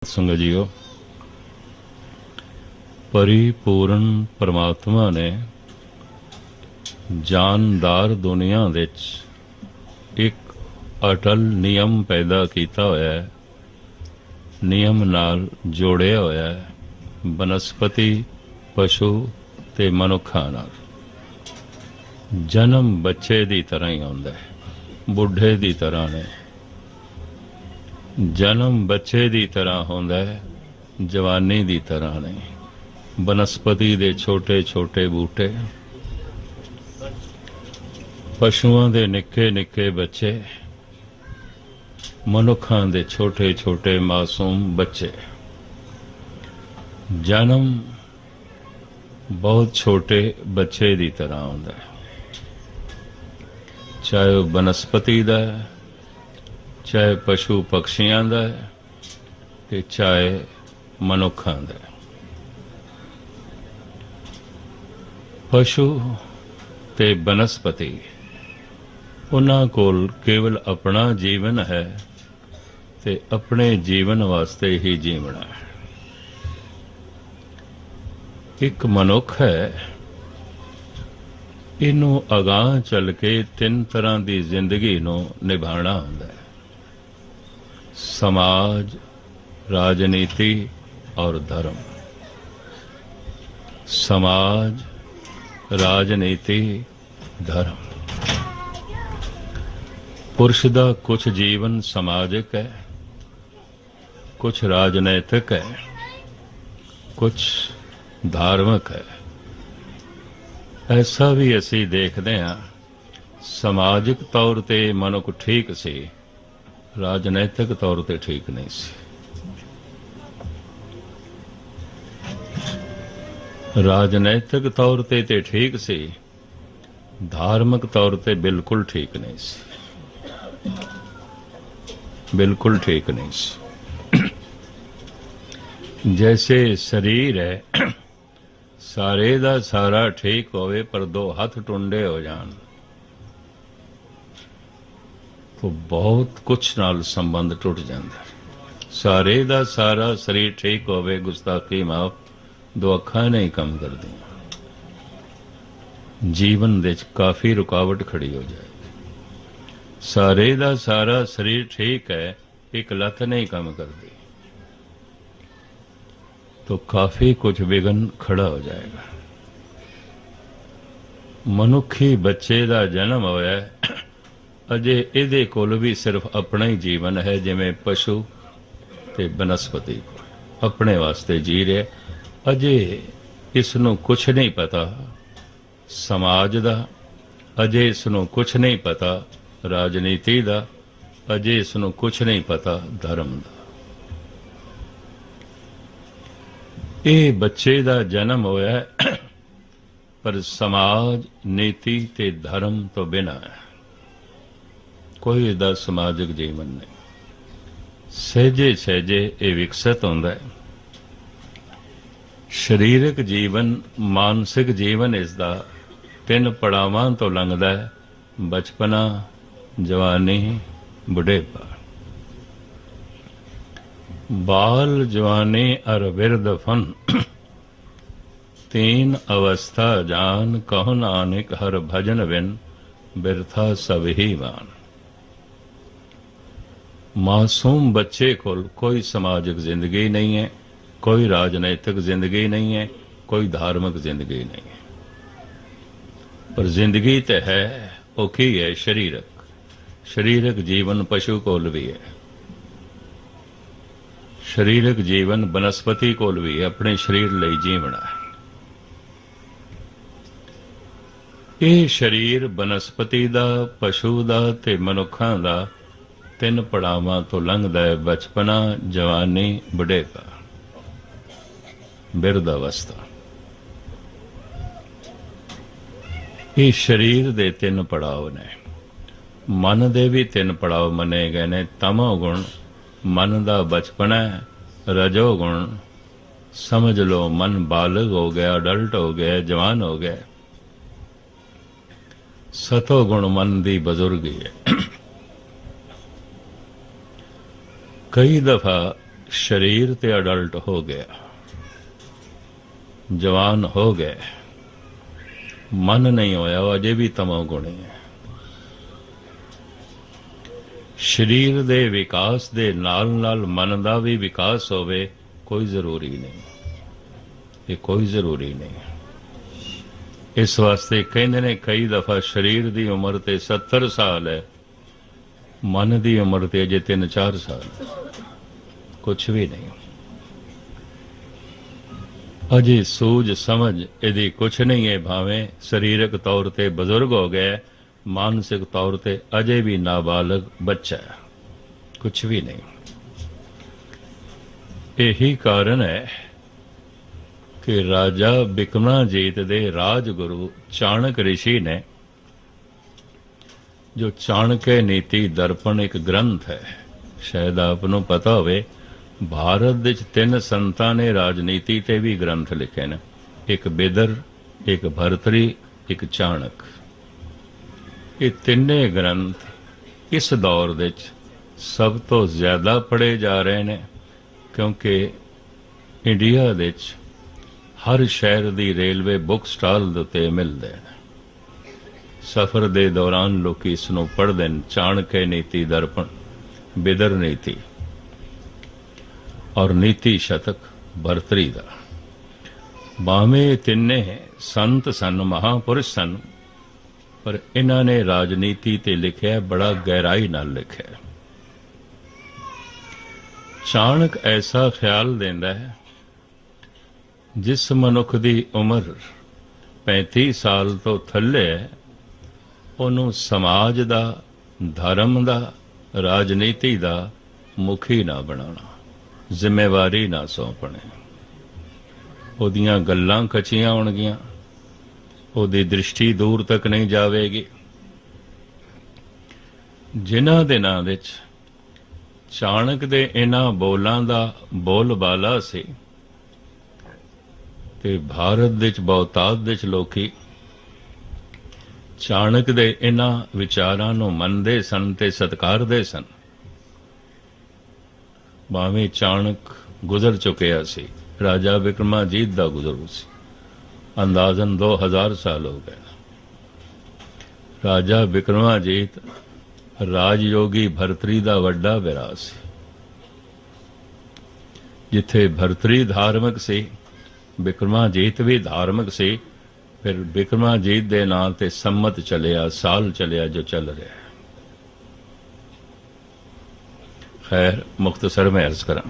ਸੰਗਤ ਜੀਓ, परिपूर्ण परमात्मा ने जानदार दुनिया विच एक अटल नियम पैदा किया होया है, नियम नाल जोड़िया होया है बनस्पति, पशु ते मनुखा नाल। जन्म बच्चे दी तरह ही आउंदा है, बुढ़े दी तरह ने। जन्म बच्चे दी तरह होंदा है, जवानी दी तरह नहीं। बनस्पति दे छोटे छोटे बूटे, पशुओं दे निक्के निक्के बच्चे, मनुखां दे छोटे छोटे मासूम बच्चे। जन्म बहुत छोटे बच्चे दी तरह होंदा है, चाहे वह बनस्पति दा है, चाहे पशु पक्षियां दा है, ते चाहे मनुखां दा है। पशु ते बनस्पति उन्हां कोल केवल अपना जीवन है ते अपने जीवन वास्ते ही जीवना है। एक मनुख है, इनू अगाह चल के तीन तरह की जिंदगी नू निभाना हुंदा है, समाज, राजनीति और धर्म। समाज, राजनीति, धर्म। पुरुष दा कुछ जीवन समाजिक है, कुछ राजनैतिक है, कुछ धार्मिक है। ऐसा भी असी देखते हैं, समाजिक तौर ते मनुख ठीक सी, राजनैतिक तौर ते ठीक नहीं सी। राजनैतिक तौर ते ठीक सी, धार्मिक तौर ते बिल्कुल ठीक नहीं सी, बिल्कुल ठीक नहीं सी। जैसे शरीर है, सारे दा सारा ठीक होवे पर दो हाथ टुंडे हो जान तो बहुत कुछ नाल संबंध टुट जाता है। सारे दा सारा शरीर ठीक होवे, गुस्ताखी माफ, दो अखां नहीं कम कर दी, जीवन दे काफी रुकावट खड़ी हो जाएगी। सारे दा सारा शरीर ठीक है, एक लत नहीं कम करती तो काफी कुछ विघन खड़ा हो जाएगा। मनुखी बच्चे दा जन्म होया, अजे इहदे कोल भी सिर्फ अपना ही जीवन है, जिवें पशु ते बनस्पति को अपने वास्ते जी रहे। अजे इसनों कुछ नहीं पता समाज दा, अजे इसनों कुछ नहीं पता राजनीति दा, अजे इसनों कुछ नहीं पता धर्म दा। ये बच्चे दा जन्म होया है, पर समाज, नीति ते धर्म तो बिना है कोई इहदा समाजिक जीवन नहीं। सहजे सहजे ये विकसित होंदा है। शरीरक जीवन, मानसिक जीवन इसका तीन पड़ावां तो लंघदा है, बचपना, जवानी, बुढ़ेपा। बाल, जवानी और बिरदफन तीन अवस्था जान, कहो नानक हर भजन बिन बिरथा सब ही मान। मासूम बच्चे को कोई सामाजिक जिंदगी नहीं है, कोई राजनैतिक जिंदगी नहीं है, कोई धार्मिक जिंदगी नहीं है, पर जिंदगी तो है। वो की है? शरीरक। शरीरक जीवन पशु कोल भी है, शरीरक जीवन बनस्पति कोल भी है, अपने शरीर लिए जीवना है। ये शरीर बनस्पति दा, पशु दा ते मनुखां दा तीन पड़ावां तो लंघदा है, बचपना, जवानी, बुढ़ेपा, बिरध अवस्था। ये शरीर दे तीन पड़ाव ने। मन दे भी तीन पड़ाव मने गए ने। तमो गुण मन दा बचपना है, रजो गुण समझ लो मन बालग हो गया, अडल्ट हो गया, जवान हो गया। सतो गुण मन दी बुजुर्गी है। कई दफा शरीर ते अडल्ट हो गया, जवान हो गए, मन नहीं होया, वो अजे भी तमोगुणी है। शरीर दे विकास दे नाल नाल मन का भी विकास होवे कोई जरूरी नहीं, ये कोई जरूरी नहीं। इस वास्ते कहते ने कई दफा शरीर की उम्र ते 70 साल है, मन की उम्र ते अजे 3-4 साल, कुछ भी नहीं। अजे सूझ समझ यदि कुछ नहीं है, भावें शरीरक तौर ते बुजुर्ग हो गए, मानसिक तौर ते अजे भी नाबालग बच्चा है, कुछ भी नहीं। यही कारण है कि राजा बिक्रमाजीत दे राजगुरु चाणक ऋषि ने, जो चाणक्य नीति दर्पण एक ग्रंथ है, शायद आपनों पता होवे, भारत विच 3 संतां ने राजनीति ते भी ग्रंथ लिखे ने, एक बिदर, एक भरतरी, एक चाणक। ये तिन्ने ग्रंथ इस दौर विच सब तो ज्यादा पढ़े जा रहे हैं, क्योंकि इंडिया विच हर शहर की रेलवे बुक स्टॉल दे उत्ते मिलदे ने। सफर के दौरान लोग इसनों पढ़ते हैं, चाणक्य नीति दर्पण, बिदर नीति और नीति शतक भरतरी दा। भावें तिन्ने संत सन, महापुरुष सन, पर इन्होंने राजनीति ते लिखा बड़ा गहराई नाल लिखा। चाणक ऐसा ख्याल देंदा है, जिस मनुख की उम्र 35 साल तो थल्ले है, उन्होंने समाज का, धर्म का, राजनीति का मुखी ना बनाना, जिम्मेवारी ना सौंपने। उहदियां गल्लां कच्चियां होणगियां, उहदी दृष्टि दूर तक नहीं जावेगी। जिन्हां दिनां विच चाणक दे इन्हां बोलां दा बोलबाला सी, ते भारत विच बहुतात विच लोकी चाणक दे इन्हां विचारां नूं मनदे सन ते सत्कारदे सन। भावें चाणक गुजर चुकिया सी, राजा विक्रमाजीत दा गुजर सी, अंदाजन 2000 साल हो गए। राजा विक्रमाजीत राजयोगी भरतरी दा वड्डा बिरा सी। जिथे भरतरी धार्मिक सी, विक्रमाजीत भी धार्मिक सी। फिर विक्रमाजीत दे नां ते सम्मत चलिया, साल चलिया जो चल रहा है। खैर, मुख्तसर में अर्ज करा,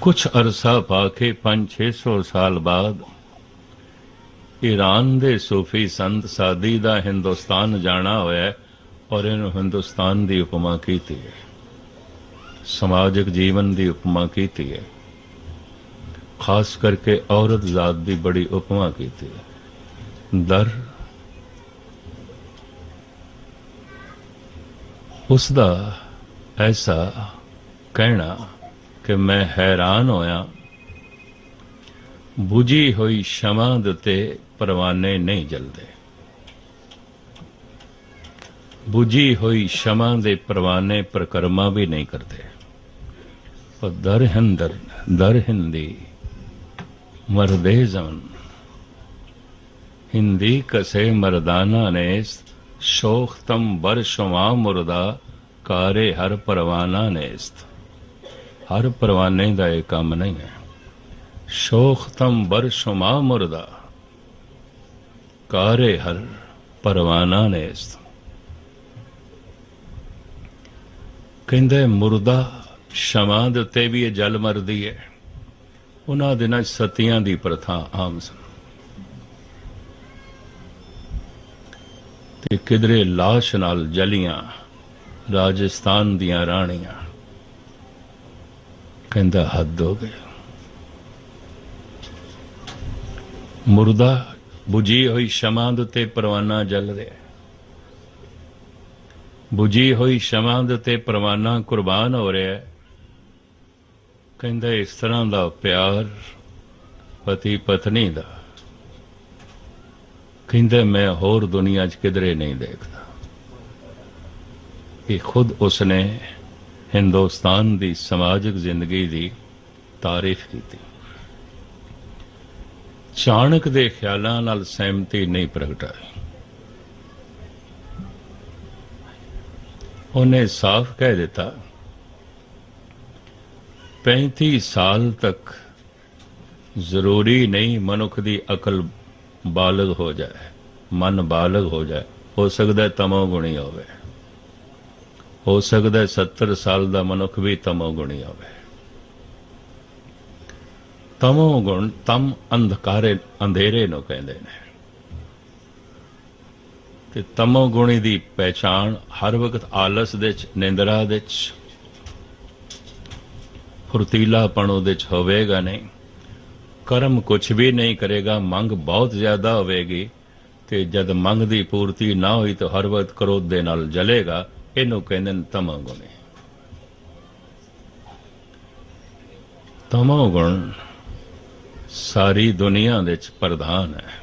कुछ अरसा पाके 500-600 साल बाद ईरान दे सूफी संत सादी दा हिंदुस्तान जाना होया, और इन हिंदुस्तान की उपमा की है, समाजिक जीवन की उपमा की है, खास करके औरत जात की बड़ी उपमा की है। दर उसदा ऐसा कहना कि मैं हैरान होया, बुझी हुई शमा दे परवाने नहीं जलते। बुझी हुई शमा दे परवाने परिक्रमा भी नहीं करते। और दर हिंदी मर्दे जमन, हिंदी कसे मर्दाना ने शोख तम बर शुमा मुर्दा, कारे हर परवाना नेस्त। हर परवाने का यह काम नहीं है। शोख तम बर शुमा मुर्दा, कारे हर परवाना नेस्त। कहंदे मुर्दा शमा दे उत्ते भी जल मरदी है। उन्हां दिनां सतियां दी प्रथा आम सन, ते किधरे लाश नाल जलियां राजस्थान दियां राणियां। कहंदा हद हो गई। मुर्दा बुझी हुई शमा दे उत्ते परवाना जल रहा, बुझी हुई शमा दे उत्ते परवाना कुर्बान हो रहा है। कहंदा इस तरह का प्यार पति पत्नी का, कहंदा मैं होर दुनिया च किधरे नहीं देखता। ये खुद उसने हिंदुस्तान की समाजिक जिंदगी की तारीफ की। चाणक के ख्यालों नाल सहमति नहीं प्रगटाई। उन्हें साफ कह दिता 35 साल तक जरूरी नहीं मनुख की अकल बालग हो जाए, मन बालग हो जाए। हो सकता है तमोगुणी हो सकता है 70 साल का मनुख भी तमोगुणी होवे। तमोगुण तम अंधकारे अंधेरे नूं कहंदे ने ते तमोगुणी दी पहचान हर वक्त आलस दे च, निंदरा दे च, फुर्तीलापण उहदे च होवेगा नहीं। कर्म कुछ भी नहीं करेगा, मंग बहुत ज्यादा होवेगी ते जद मंग दी पूर्ति ना हुई तो हर वक्त क्रोध दे नाल जलेगा। इहनूं कहंदे ने तमोगुणी। तमोगुण सारी दुनिया दे च प्रधान है।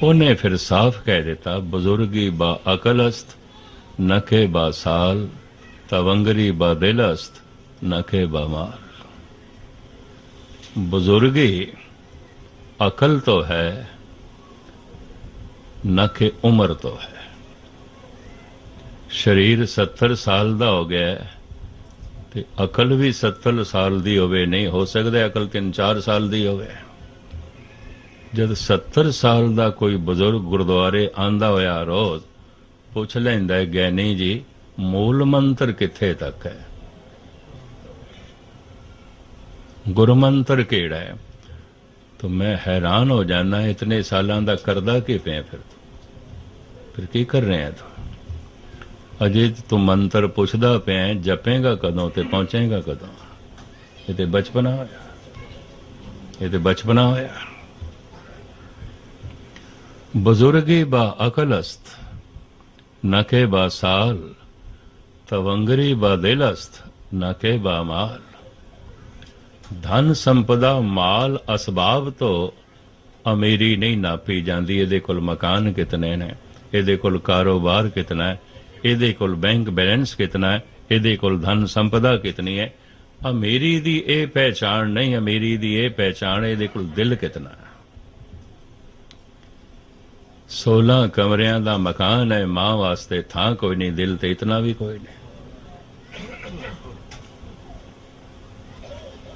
उन्हें फिर साफ कह दिता बुजुर्गी बा अकलस्त न के बा साल, तवंगरी बा दिलस्त न के बा माल। बुजुर्गी अकल तो है न कि उम्र तो है। शरीर 70 साल का हो गया ते अकल भी 70 साल की होवे नहीं। हो सकता अकल 3-4 साल की होवे। जब 70 साल का कोई बुजुर्ग गुरुद्वारे आंदा होया रोज पुछ लैंदा है ज्ञानी जी मूल मंत्र कित्थे तक है, गुरु मंत्र केड़ा है, तो मैं हैरान हो जाना इतने सालों का करदा कि पे फिर की कर रहे हैं तू अजे तू मंत्र पुछदा पे जपेगा कदों ते पहुंचेगा कदों। ये तो बचपना होया, ये तो बचपना होया। बुजुर्गी बा अकलस्त न के बा साल, तवंगरी बा दिलस्त न के बा माल। धन संपदा माल असबाब तो अमीरी नहीं नापी जाती। ये कोल मकान कितने ने, ये कोल कारोबार कितना है, ये कोल बैंक बैलेंस कितना है, ये कोल धन संपदा कितनी है। अमीरी दी ये पहचान नहीं, अमीरी दी ये पहचान ये कोल दिल कितना है। 16 कमरियां दा मकान है, मां वास्ते थां कोई नहीं, दिल ते इतना भी कोई नहीं।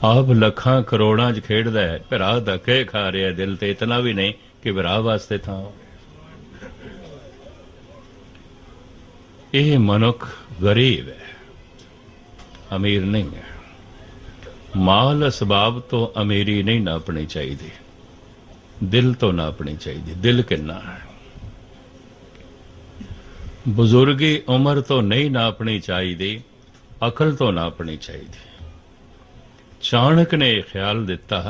आप लखां करोड़ां च खेडदा है, भरा धक्के खा रहा है, दिल ते इतना भी नहीं कि भरा वास्ते था। यह मनुख गरीब है, अमीर नहीं है। माल असबाब तो अमीरी नहीं नापनी चाहिए, दिल तो नापनी चाहिए। दिल कितना है। बुजुर्गी उम्र तो नहीं नापनी चाहिए, अकल तो नापनी चाहिए। चाणक ने ख्याल दिता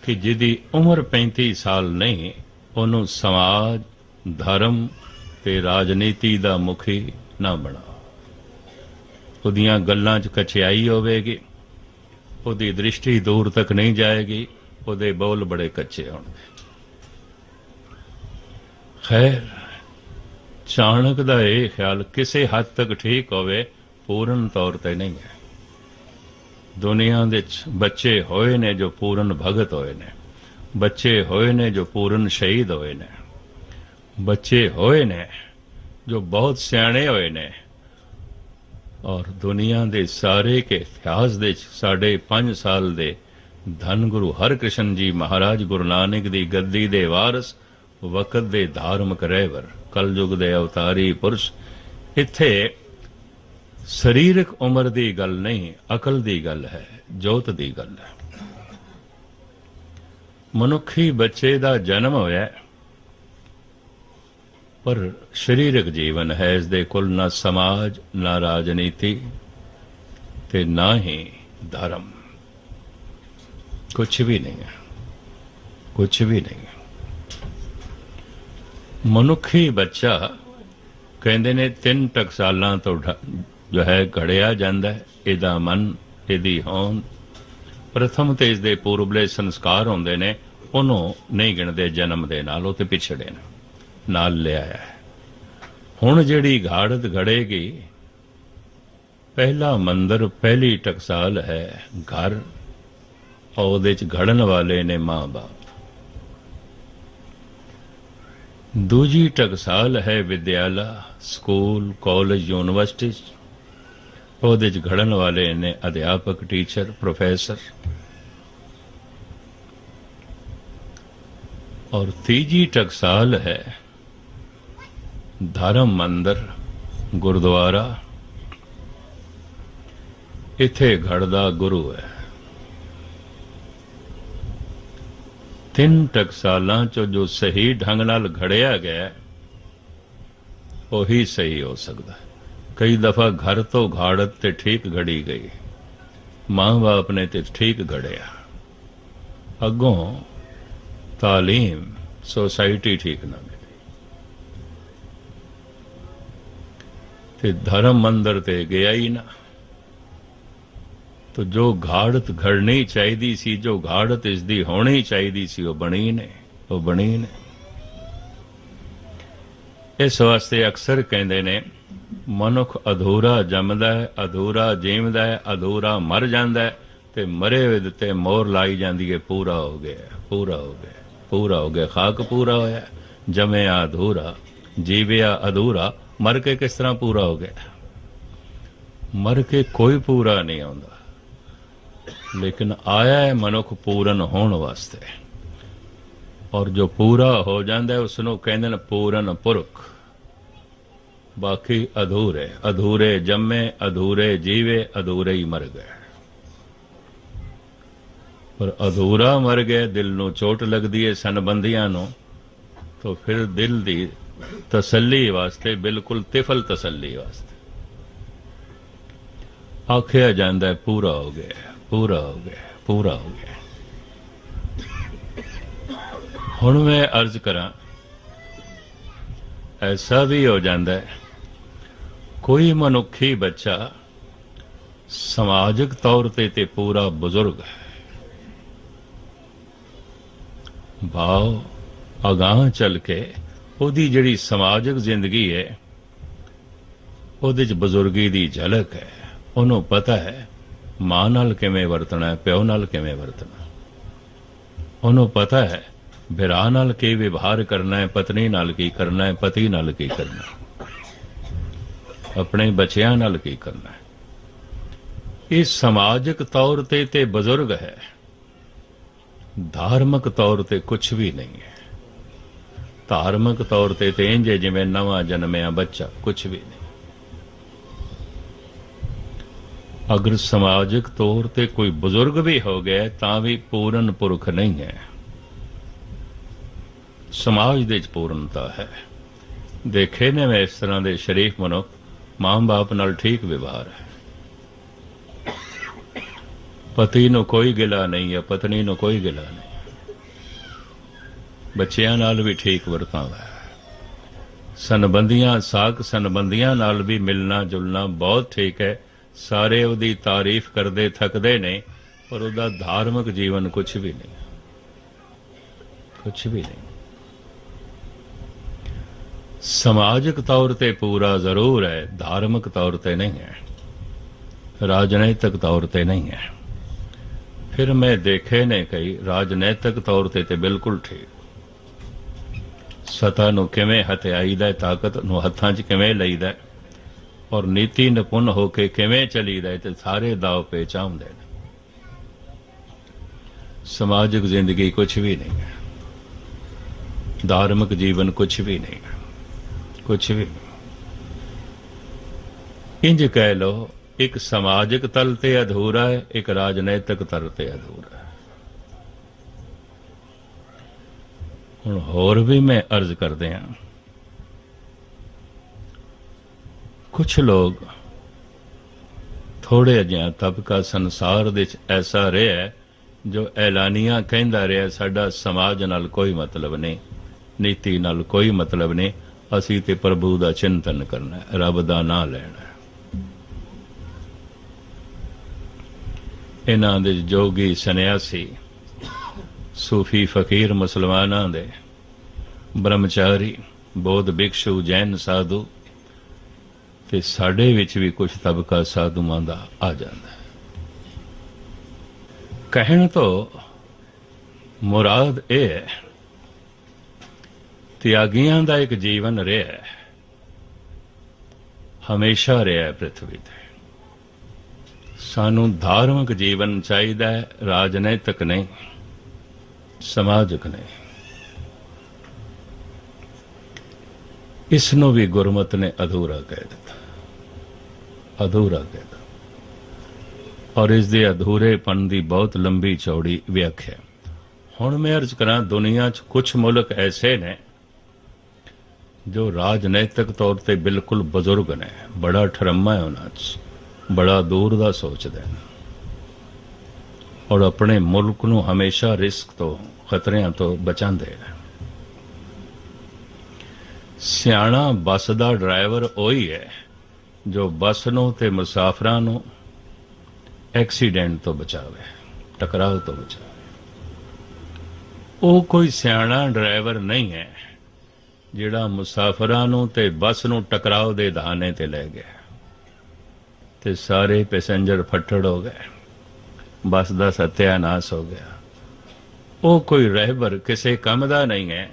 कि जिदी उम्र 35 साल नहीं उन्होंने समाज धर्म ते राजनीति का मुखी ना बनाओ। उहदियां गल्लां च कचियाई होवेगी, उहदी दृष्टि दूर तक नहीं जाएगी, उहदे बोल बड़े कच्चे होंगे। खैर चाणक का यह ख्याल किसी हद तक ठीक होवे, पूर्ण तौर पर नहीं है। दुनिया दे बच्चे होए ने जो पूर्ण भगत होए ने, बच्चे होए ने जो पूर्ण शहीद होए ने, बच्चे होए ने जो बहुत सियाणे होए ने। और दुनिया दे सारे के इतिहास दे 5.5 साल दे धन गुरु हरकृष्ण जी महाराज गुरु नानक दी गद्दी दे वारस, वक़्त दे धार्मिक रहबर, कलयुग दे अवतारी पुरुष। इत्थे शरीरक उम्र की गल नहीं, अकल की गल है, जोत की गल है। मनुखी बच्चे का जन्म होया पर शरीरक जीवन है। इसदे कोल ना समाज, ना राजनीति ते ना ही धर्म, कुछ भी नहीं है, कुछ भी नहीं है। मनुखी बच्चा कहते ने 3 टकसालां तो जो है घड़िया जाता है। इहदा मन, इहदी होंद, प्रथम तो इसके पूर्वले संस्कार होंदे ने, उन्होंने नहीं गिणते जन्म दे नाल, उह ते पिछड़े ने, नाल लिया है। ਹੁਣ ਜਿਹੜੀ ਘਾੜਤ ਘੜੇਗੀ, ਪਹਿਲਾ ਮੰਦਰ ਪਹਿਲੀ ਟਕਸਾਲ ਹੈ ਘਰ, ਉਹਦੇ ਚ ਘੜਨ ਵਾਲੇ ਨੇ ਮਾਂ ਬਾਪ। ਦੂਜੀ ਟਕਸਾਲ ਹੈ ਵਿਦਿਆਲਾ, ਸਕੂਲ, ਕਾਲਜ, ਯੂਨੀਵਰਸਿਟੀ, ਉਹਦੇ ਚ ਘੜਨ ਵਾਲੇ ਨੇ ਅਧਿਆਪਕ, ਟੀਚਰ, ਪ੍ਰੋਫੈਸਰ। और तीजी टकसाल है धर्म मंदिर, गुरुद्वारा, इथे घड़दा गुरु है। तीन टकसालां चो जो सही ढंग नाल घड़िया गया वही सही हो सकता है। कई दफा घर तो घाड़त ते ठीक घड़ी गई, मां बाप ने ते ठीक घड़िया, अगों तालीम सोसाइटी ठीक ना मिली ते धर्म मंदिर ते गया ही ना। तो जो घाड़त घड़नी चाहिए सी, जो घाड़त इसदी होनी चाहिए सी, वो बनी ने, वो बनी ने। इस वास्ते अक्सर कहते ने मनुख अधूरा जमदा है, अधूरा जीवदा है, अधूरा मर जांदा है, ते मरे विद ते मोर लाई जांदी है पूरा हो गया, पूरा हो गया, पूरा हो गया। खाक पूरा होया, जमया अधूरा, जीविया अधूरा, मर के किस तरह पूरा हो गया? मर के कोई पूरा नहीं आंदा, लेकिन आया है मनुख पूरन होने वास्ते। और जो पूरा हो जाता है उसनों कहते हैं पूरन पुरख। बाकी अधूरे, अधूरे जमे, अधूरे जीवे, अधूरे ही मर गए। पर अधूरा मर गए, दिल नूं चोट लगती है सनबंधियां नूं, तो फिर दिल दी तसल्ली वास्ते, बिल्कुल तिफल तसल्ली वास्ते आखिया जांदा है पूरा हो गया, पूरा हो गया, पूरा हो गया। हुण मैं अर्ज करा, ऐसा भी हो जाता है कोई मनुखी बच्चा समाजिक तौर ते पूरा बुजुर्ग है, भाव अगाह चल के ओदी जिहड़ी समाजिक जिंदगी है ओदे च बुजुर्गी दी झलक है। उन्हों पता है मां नाल किवें वरतना है, प्यो नाल किवें वरतना, उन्हों पता है बिरा नाल की व्यवहार करना है, पत्नी नाल की करना है, पति नाल की करना है, अपने बच्चियां नाल की करना है। इस समाजिक तौर ते बुजुर्ग है, धार्मिक तौर ते कुछ भी नहीं है। धार्मिक तौर ते इंज जिवें नवा जन्मिया बच्चा, कुछ भी नहीं। अगर समाजिक तौर ते कोई बुजुर्ग भी हो गया तां भी पूरन पुरख नहीं है। समाज दे च पूर्णता है। देखे ने मैं इस तरह के शरीफ मनुख मां बाप नाल ठीक व्यवहार है, पति नूं कोई गिला नहीं है, पत्नी नूं कोई गिला नहीं, बच्चियां नाल भी ठीक वरतावा है। सनबंदियां, साक सनबंदियां नाल भी मिलना जुलना बहुत ठीक है। सारे उहदी तारीफ करदे थकदे ने, पर उहदा धार्मिक जीवन कुछ भी नहीं, कुछ भी नहीं। समाजिक तौर ते पूरा जरूर है, धार्मिक तौर ते नहीं है, राजनैतिक तौर ते नहीं है। फिर मैं देखे ने कई राजनैतिक तौर ते बिल्कुल ठीक, सत्ता नूं किवें हथियाईदा, ताकत नूं हत्थां 'च किवें लईदा और नीति निपुण होके किवें चलीदा ते सारे दाव पेच आउंदे ने। समाजिक जिंदगी कुछ भी नहीं है, धार्मिक जीवन कुछ भी नहीं है, कुछ भी नहीं। इंज कह लो एक समाजिक तल ते अधूरा है, एक राजनैतिक तल ते अधूरा है। हुण होर भी मैं अर्ज करदे हां, कुछ लोग थोड़े जिहा तबका संसार दे च ऐसा रहा है जो ऐलानिया कहंदा रहा साडा समाज नाल कोई मतलब नहीं, नीति नाल कोई मतलब नहीं, असीं ते प्रभु दा चिंतन करना है, रब दा नां लैना है। इन्हां दे जोगी सन्यासी सूफी फकीर मुसलमानां दे ब्रह्मचारी बौद्ध भिक्षु जैन साधु ਤੇ ਸਾਡੇ ਵਿੱਚ ਵੀ ਕੁਝ ਤਬਕਾ ਸਾਧੂਆਂ ਦਾ ਆ ਜਾਂਦਾ ਹੈ। ਕਹਿਣ ਤੋਂ ਮੁਰਾਦ ਇਹ ਹੈ, ਤਿਆਗੀਆਂ ਦਾ ਇੱਕ ਜੀਵਨ ਰਿਹਾ ਹੈ, ਹਮੇਸ਼ਾ ਰਿਹਾ ਹੈ ਪ੍ਰਿਥਵੀ ਤੇ। ਸਾਨੂੰ ਧਾਰਮਿਕ ਜੀਵਨ ਚਾਹੀਦਾ ਹੈ, ਰਾਜਨੀਤਿਕ ਨਹੀਂ, ਸਮਾਜਿਕ ਨਹੀਂ। ਇਸ ਨੂੰ ਵੀ ਗੁਰਮਤਿ ਨੇ ਅਧੂਰਾ ਕਹਿ ਦਿੱਤਾ, ਅਧੂਰਾ ਕਹਿ ਦਿੱਤਾ। ਔਰ ਇਸ ਦੇ ਅਧੂਰੇਪਨ ਦੀ ਬਹੁਤ ਲੰਬੀ ਚੌੜੀ ਵਿਆਖਿਆ। ਹੁਣ ਮੈਂ ਅਰਜ਼ ਕਰਾਂ, ਦੁਨੀਆ 'ਚ ਕੁਝ ਮੁਲਕ ਐਸੇ ਨੇ ਜੋ ਰਾਜਨੀਤਿਕ ਤੌਰ ਤੇ ਬਿਲਕੁਲ ਬਜ਼ੁਰਗ ਨੇ, ਬੜਾ ਠਰਮਾ ਹੈ ਉਹਨਾਂ 'ਚ, ਬੜਾ ਦੂਰ ਦਾ ਸੋਚਦੇ ਨੇ, ਔਰ ਆਪਣੇ ਮੁਲਕ ਨੂੰ ਹਮੇਸ਼ਾ ਰਿਸਕ ਤੋਂ, ਖਤਰਿਆਂ ਤੋਂ ਬਚਾਉਂਦੇ ਨੇ। ਸਿਆਣਾ ਬੱਸ ਦਾ ਡਰਾਈਵਰ ਉਹੀ ਹੈ ਜੋ ਬੱਸ ਨੂੰ ਤੇ ਮੁਸਾਫਰਾਂ ਨੂੰ ਐਕਸੀਡੈਂਟ ਤੋਂ ਬਚਾਵੇ, ਟਕਰਾਓ ਤੋਂ ਬਚਾਵੇ। ਉਹ ਕੋਈ ਸਿਆਣਾ ਡਰਾਈਵਰ ਨਹੀਂ ਹੈ ਜਿਹੜਾ ਮੁਸਾਫਰਾਂ ਨੂੰ ਤੇ ਬੱਸ ਨੂੰ ਟਕਰਾਓ ਦੇ ਦਹਾਨੇ ਤੇ ਲੈ ਗਿਆ ਤੇ ਸਾਰੇ ਪੈਸੇਂਜਰ ਫੱਟੜ ਹੋ ਗਏ, ਬੱਸ ਦਾ ਸਤਿਆਨਾਸ਼ ਹੋ ਗਿਆ। ਉਹ ਕੋਈ ਰਹਿਬਰ ਕਿਸੇ ਕੰਮ ਦਾ ਨਹੀਂ ਹੈ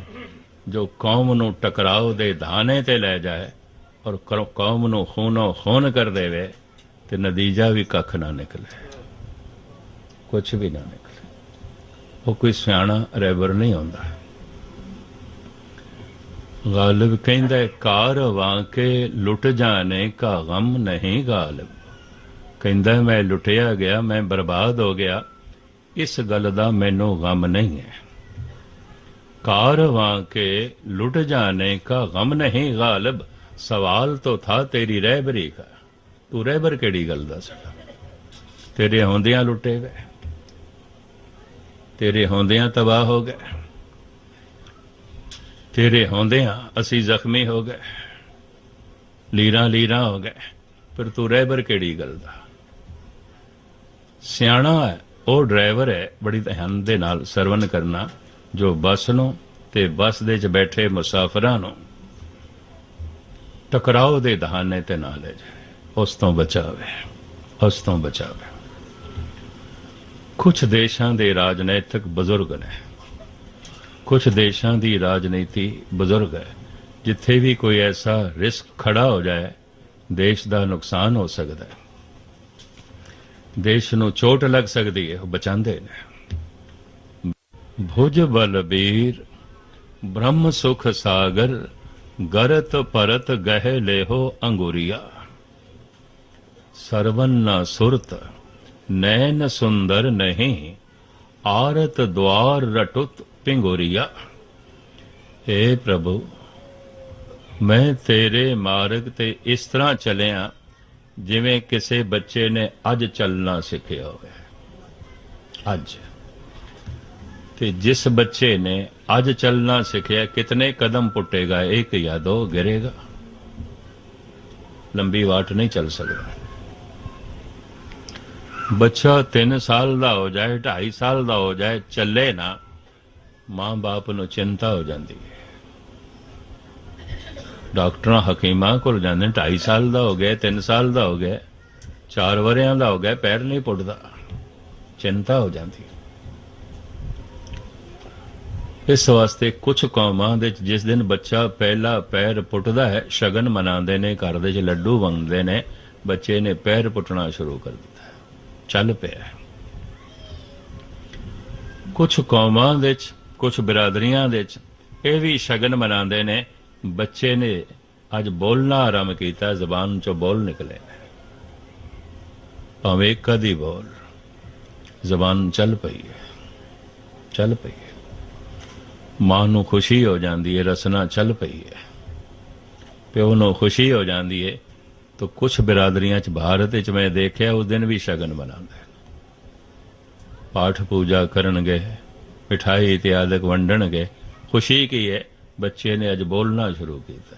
ਜੋ ਕੌਮ ਨੂੰ ਟਕਰਾਓ ਦੇ ਦਹਾਨੇ ਤੇ ਲੈ ਜਾਏ ਔਰ ਕੌਮ ਨੂੰ ਖੂਨੋ ਖੂਨ ਕਰ ਦੇਵੇ ਤੇ ਨਤੀਜਾ ਵੀ ਕੱਖ ਨਾ ਨਿਕਲੇ, ਕੁਛ ਵੀ ਨਾ ਨਿਕਲੇ। ਉਹ ਕੋਈ ਸਿਆਣਾ ਰਹਿਬਰ ਨਹੀਂ ਹੁੰਦਾ। ਗਾਲਿਬ ਕਹਿੰਦਾ, ਕਾਰ ਵਾਂਕੇ ਲੁੱਟ ਜਾਣੇ ਕਾ ਗਮ ਨਹੀਂ ਗਾਲਿਬ। ਕਹਿੰਦਾ ਮੈਂ ਲੁੱਟਿਆ ਗਿਆ, ਮੈਂ ਬਰਬਾਦ ਹੋ ਗਿਆ, ਇਸ ਗੱਲ ਦਾ ਮੈਨੂੰ ਗਮ ਨਹੀਂ ਹੈ। ਕਾਰ ਵਾਂਕੇ ਲੁੱਟ ਜਾਣੇ ਕਾ ਗਮ ਨਹੀਂ ਗਾਲਿਬ। ਸਵਾਲ तो था तेरी रहबरी का, तू रहबर ਕਿਹੜੀ ਗੱਲ ਦਾ ਸਾਡਾ? ਤੇਰੇ ਹੁੰਦਿਆਂ ਲੁੱਟੇ ਗਏ, ਤੇਰੇ ਹੁੰਦਿਆਂ ਤਬਾਹ ਹੋ ਗਏ, ਤੇਰੇ ਹੁੰਦਿਆਂ ਅਸੀਂ ਜ਼ਖਮੀ ਹੋ ਗਏ, ਲੀਰਾਂ ਲੀਰਾਂ ਹੋ ਗਏ, ਫਿਰ ਤੂੰ ਰਹਿਬਰ ਕਿਹੜੀ ਗੱਲ ਦਾ? ਸਿਆਣਾ ਹੈ ਉਹ ਡਰਾਈਵਰ ਹੈ, ਬੜੀ ਧਿਆਨ ਦੇ ਨਾਲ ਸਰਵਨ ਕਰਨਾ, ਜੋ ਬੱਸ ਨੂੰ ਤੇ ਬੱਸ ਦੇ 'ਚ ਬੈਠੇ ਮੁਸਾਫਰਾਂ ਨੂੰ ਟਕਰਾਓ ਦੇ ਦਹਾਨੇ ਤੇ ਨਾ ਲੈ ਜਾਏ, ਉਸ ਤੋਂ ਬਚਾਵੇ, ਉਸ ਤੋਂ ਬਚਾਵੇ। ਕੁਝ ਦੇਸ਼ਾਂ ਦੇ ਰਾਜਨੀਤਿਕ ਬਜ਼ੁਰਗ ਨੇ, ਕੁਝ ਦੇਸ਼ਾਂ ਦੀ ਰਾਜਨੀਤੀ ਬਜ਼ੁਰਗ ਹੈ। ਜਿੱਥੇ ਵੀ ਕੋਈ ਐਸਾ ਰਿਸਕ ਖੜਾ ਹੋ ਜਾਏ, ਦੇਸ਼ ਦਾ ਨੁਕਸਾਨ ਹੋ ਸਕਦਾ ਹੈ, ਦੇਸ਼ ਨੂੰ ਚੋਟ ਲੱਗ ਸਕਦੀ ਹੈ, ਉਹ ਬਚਾਉਂਦੇ ਨੇ। ਭੁਜ ਬਲਬੀਰ ਬ੍ਰਹਮ ਸੁਖ ਸਾਗਰ, ਗਰਤ ਪਰਤ ਗਹਿ ਲੇਹੋ ਅੰਗੁਰੀਆ। ਸਰਵਨ ਨ ਸੁਰਤ ਨੈਨ ਸੁੰਦਰ ਨਹੀਂ, ਆਰਤ द्वार रटुत पिंगोरिया। हे प्रभु, मैं तेरे मार्ग ते इस तरह चलिया जिवें किसी बच्चे ने अज चलना सिखिया होवे। अज ते जिस बच्चे ने अज चलना सिखिया, कितने कदम पुटेगा? एक या दो, गिरेगा, लंबी वाट नहीं चल सकता। बच्चा 3 साल का हो जाए, 2.5 साल का हो जाए, चले ना, मां बाप नूं चिंता हो जाती है। डॉक्टर हकीमां कोल जांदे, 2.5 साल का हो गया, 3 साल का हो गया, 4 वरियां का हो गया, पैर नहीं पुटदा, चिंता हो जाती है। इस वास्ते कुछ कौमां दे जिस दिन बच्चा पहला पैर पुटदा है, शगन मनाते ने, घर दे लड्डू वंडदे ने, बच्चे ने पैर पुटना शुरू कर दिता है, चल पिया। कुछ कौमां दे, कुछ बिरादरियां दे ये भी शगन मनाते ने, बच्चे ने अज बोलना आरंभ किया, जबान चो बोल निकले, भावें कदी बोल, जबान चल पई है, चल पई है। मां नूं खुशी हो जाती है, रसना चल पई है, प्यो नूं खुशी हो जाती है। तो कुछ बिरादरियां च भारत च मैं देखिया, उस दिन भी शगन मनाते, पाठ पूजा करनगे, मिठाई इत्यादि वंडणगे। खुशी की है, बच्चे ने अज बोलना शुरू किया,